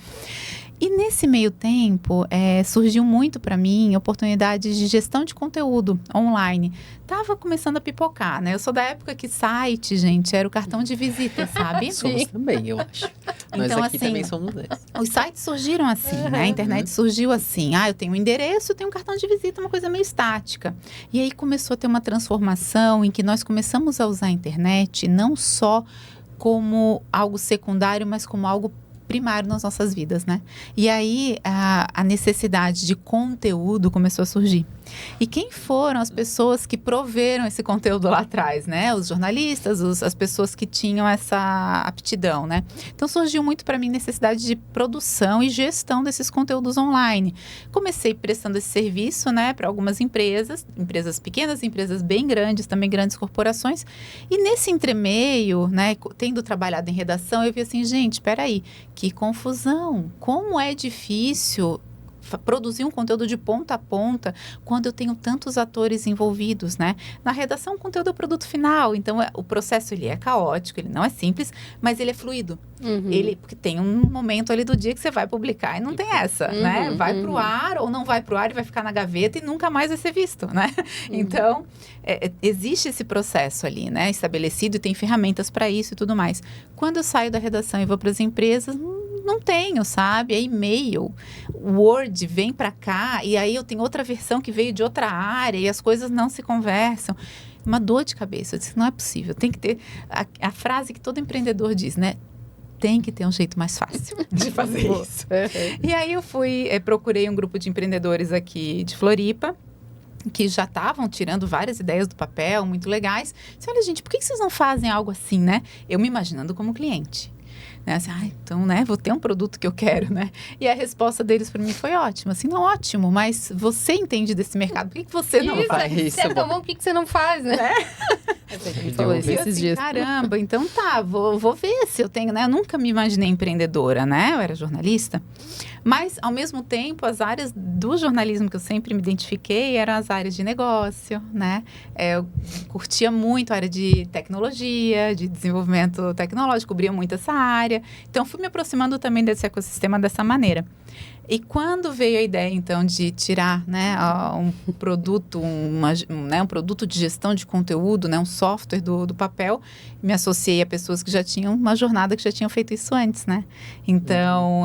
E nesse meio tempo, surgiu muito para mim oportunidades de gestão de conteúdo online. Tava começando a pipocar, né? Eu sou da época que site, gente, era o cartão de visita, sabe? Somos também, eu acho. Nós Então, aqui assim, também somos desses. Os sites surgiram assim, né? A internet surgiu assim. Eu tenho um endereço, eu tenho um cartão de visita, uma coisa meio estática. E aí começou a ter uma transformação em que nós começamos a usar a internet não só como algo secundário, mas como algo primário nas nossas vidas, né? E aí a necessidade de conteúdo começou a surgir. E quem foram as pessoas que proveram esse conteúdo lá atrás, né? Os jornalistas, as pessoas que tinham essa aptidão, né? Então surgiu muito para mim necessidade de produção e gestão desses conteúdos online. Comecei prestando esse serviço, né, para algumas empresas pequenas, empresas bem grandes, também grandes corporações. E nesse entremeio, né, tendo trabalhado em redação, eu vi assim, gente, espera aí, que confusão, como é difícil produzir um conteúdo de ponta a ponta quando eu tenho tantos atores envolvidos, né? Na redação, o conteúdo é o produto final, então o processo ele é caótico, ele não é simples, mas ele é fluido. Porque tem um momento ali do dia que você vai publicar e não tem essa, né? Vai pro ar ou não vai pro ar e vai ficar na gaveta e nunca mais vai ser visto, né? Então, existe esse processo ali, né? Estabelecido e tem ferramentas para isso e tudo mais. Quando eu saio da redação e vou para as empresas, não tenho, sabe? É e-mail, Word vem para cá e aí eu tenho outra versão que veio de outra área e as coisas não se conversam. Uma dor de cabeça. Eu disse, não é possível. Tem que ter a frase que todo empreendedor diz, né? Tem que ter um jeito mais fácil de fazer isso. E aí eu procurei um grupo de empreendedores aqui de Floripa, que já estavam tirando várias ideias do papel, muito legais. Disse, olha, gente, por que vocês não fazem algo assim, né? Eu me imaginando como cliente. Né? Assim, então, né, vou ter um produto que eu quero, né? E a resposta deles para mim foi ótima. Assim, não, ótimo, mas você entende desse mercado, por que você não faz isso? Se é tão bom, por que você não faz, né? Ele falou isso esses dias. Caramba, então tá, vou ver se eu tenho, né? Eu nunca me imaginei empreendedora, né? Eu era jornalista. Mas, ao mesmo tempo, as áreas do jornalismo que eu sempre me identifiquei eram as áreas de negócio, né? Eu curtia muito a área de tecnologia, de desenvolvimento tecnológico, cobria muito essa área. Então, fui me aproximando também desse ecossistema dessa maneira. E quando veio a ideia, então, de tirar, né, um produto, um produto de gestão de conteúdo, né, um software do papel, me associei a pessoas que já tinham uma jornada, que já tinham feito isso antes, né? Então,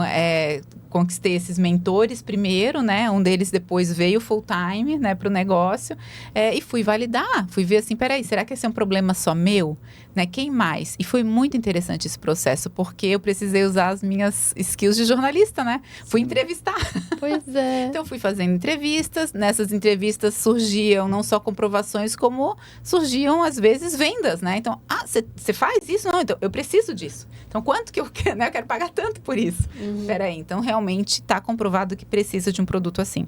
conquistei esses mentores primeiro, né? Um deles depois veio full time, né, para o negócio, e fui validar, fui ver assim, peraí, será que esse é um problema só meu? Né? Quem mais? E foi muito interessante esse processo, porque eu precisei usar as minhas skills de jornalista, né? Fui entrevistar. Pois é. Então, fui fazendo entrevistas. Nessas entrevistas surgiam não só comprovações, como surgiam, às vezes, vendas, né? Então, você faz isso? Não, então, eu preciso disso. Então, quanto que eu quero, né? Eu quero pagar tanto por isso. Peraí, então, realmente está comprovado que precisa de um produto assim.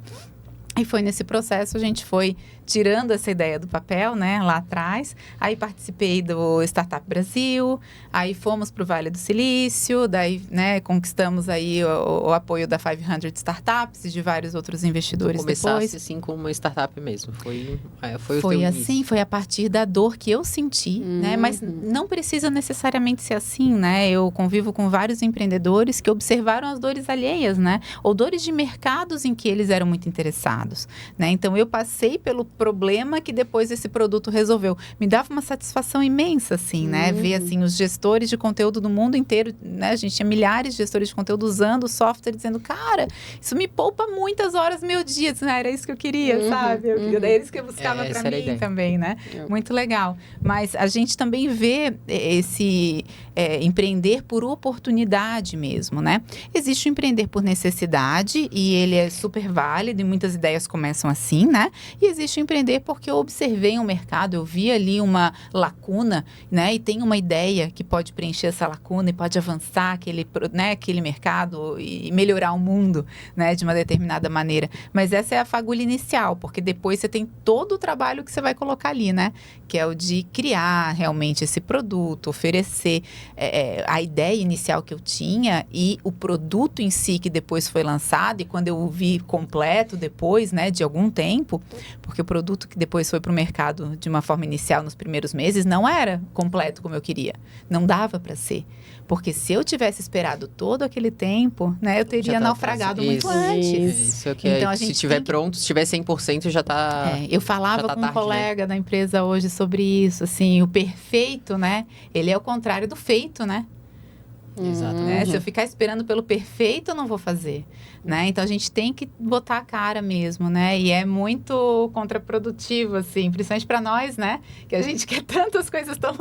E foi nesse processo, a gente foi tirando essa ideia do papel, né, lá atrás. Aí participei do Startup Brasil, aí fomos para o Vale do Silício, daí, né, conquistamos aí o apoio da 500 Startups e de vários outros investidores depois. Começasse assim com uma startup mesmo, foi assim, foi a partir da dor que eu senti, né, mas não precisa necessariamente ser assim, né, eu convivo com vários empreendedores que observaram as dores alheias, né, ou dores de mercados em que eles eram muito interessados, né, então eu passei pelo problema que depois esse produto resolveu. Me dava uma satisfação imensa, assim, né? Ver, assim, os gestores de conteúdo do mundo inteiro, né? A gente tinha milhares de gestores de conteúdo usando o software, dizendo, cara, isso me poupa muitas horas do meu dia. Né? Era isso que eu queria, sabe? Era isso que eu buscava para mim também, né? Muito legal. Mas a gente também vê esse empreender por oportunidade mesmo, né? Existe o empreender por necessidade e ele é super válido e muitas ideias começam assim, né? E existe o empreender porque eu observei um mercado, eu vi ali uma lacuna, né? E tem uma ideia que pode preencher essa lacuna e pode avançar aquele mercado e melhorar o mundo, né? De uma determinada maneira. Mas essa é a fagulha inicial, porque depois você tem todo o trabalho que você vai colocar ali, né? Que é o de criar realmente esse produto, oferecer. a ideia inicial que eu tinha e o produto em si que depois foi lançado, e quando eu o vi completo depois, né, de algum tempo, porque o produto que depois foi para o mercado de uma forma inicial nos primeiros meses não era completo como eu queria. Não dava para ser. Porque se eu tivesse esperado todo aquele tempo, né, eu teria naufragado muito antes. Isso que então, se estiver pronto, se tiver 100%, já tá. Eu falava com um colega da empresa hoje sobre isso, assim, o perfeito, né? Ele é o contrário do feito, né? Exato. Né? Se eu ficar esperando pelo perfeito, eu não vou fazer, né? Então, a gente tem que botar a cara mesmo, né? E é muito contraprodutivo, assim, principalmente para nós, né? Que a gente quer tantas coisas tão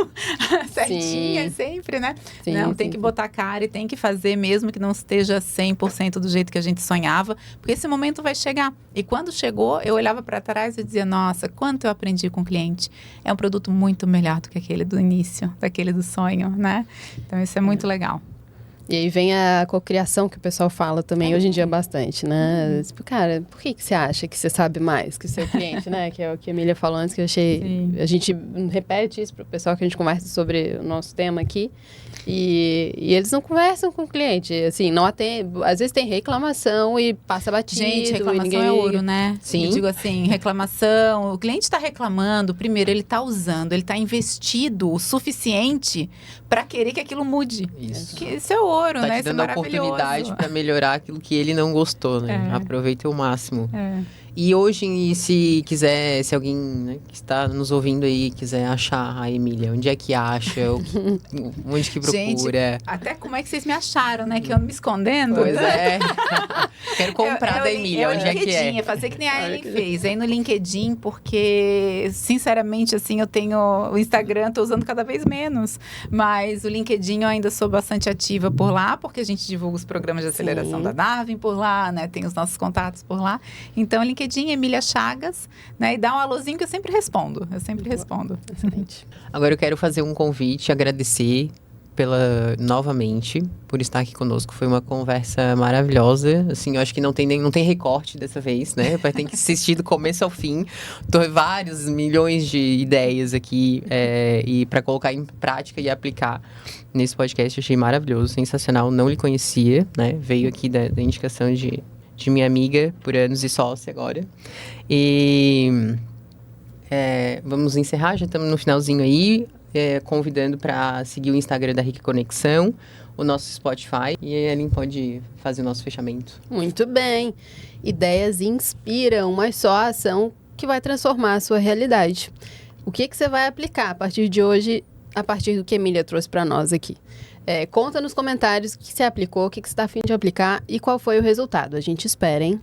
certinhas sempre, né? Sim, não, tem que botar a cara e tem que fazer, mesmo que não esteja 100% do jeito que a gente sonhava, porque esse momento vai chegar. E quando chegou, eu olhava para trás e dizia, nossa, quanto eu aprendi com o cliente. É um produto muito melhor do que aquele do início, daquele do sonho, né? Então, isso é muito legal. E aí vem a cocriação que o pessoal fala também hoje em dia bastante, né? Tipo, cara, por que você acha que você sabe mais que o seu cliente, né? Que é o que a Emília falou antes, que eu achei... Sim. A gente repete isso pro pessoal que a gente conversa sobre o nosso tema aqui. E eles não conversam com o cliente, assim, não atende, às vezes tem reclamação e passa batido. Gente, reclamação ninguém... é ouro, né? Sim. Eu digo assim, reclamação, o cliente está reclamando, primeiro ele está usando, ele está investido o suficiente para querer que aquilo mude. Isso. Que isso é ouro, Tá né? te Isso é dando a oportunidade para melhorar aquilo que ele não gostou, né? Aproveita o máximo. E hoje, se quiser, se alguém, né, que está nos ouvindo aí quiser achar a Emília, onde é que acha? Onde que procura? Gente, até como é que vocês me acharam, né? Que eu ando me escondendo. Pois é. Quero comprar da Emília, onde é que é? Fazer que nem a Ellen fez. Aí no LinkedIn, porque, sinceramente, assim, eu tenho o Instagram, tô usando cada vez menos. Mas o LinkedIn eu ainda sou bastante ativa por lá, porque a gente divulga os programas de aceleração da Darwin por lá, né? Tem os nossos contatos por lá. Então, LinkedIn, Emília Chagas, né? E dá um alôzinho que eu sempre respondo. Excelente. Agora eu quero fazer um convite, agradecer novamente por estar aqui conosco. Foi uma conversa maravilhosa. Assim, eu acho que não tem recorte dessa vez, né? Vai ter que assistir do começo ao fim. Tô vários milhões de ideias aqui e para colocar em prática e aplicar nesse podcast. Achei maravilhoso, sensacional. Não lhe conhecia, né? Veio aqui da indicação de minha amiga por anos e sócia agora. E vamos encerrar, já estamos no finalzinho aí. Convidando para seguir o Instagram da Rica Conexão, o nosso Spotify, e a Ellen pode fazer o nosso fechamento. Muito bem. Ideias inspiram, mas só a ação que vai transformar a sua realidade. O que você vai aplicar a partir de hoje, a partir do que a Emília trouxe para nós aqui? Conta nos comentários o que você aplicou, o que você está a fim de aplicar e qual foi o resultado. A gente espera, hein?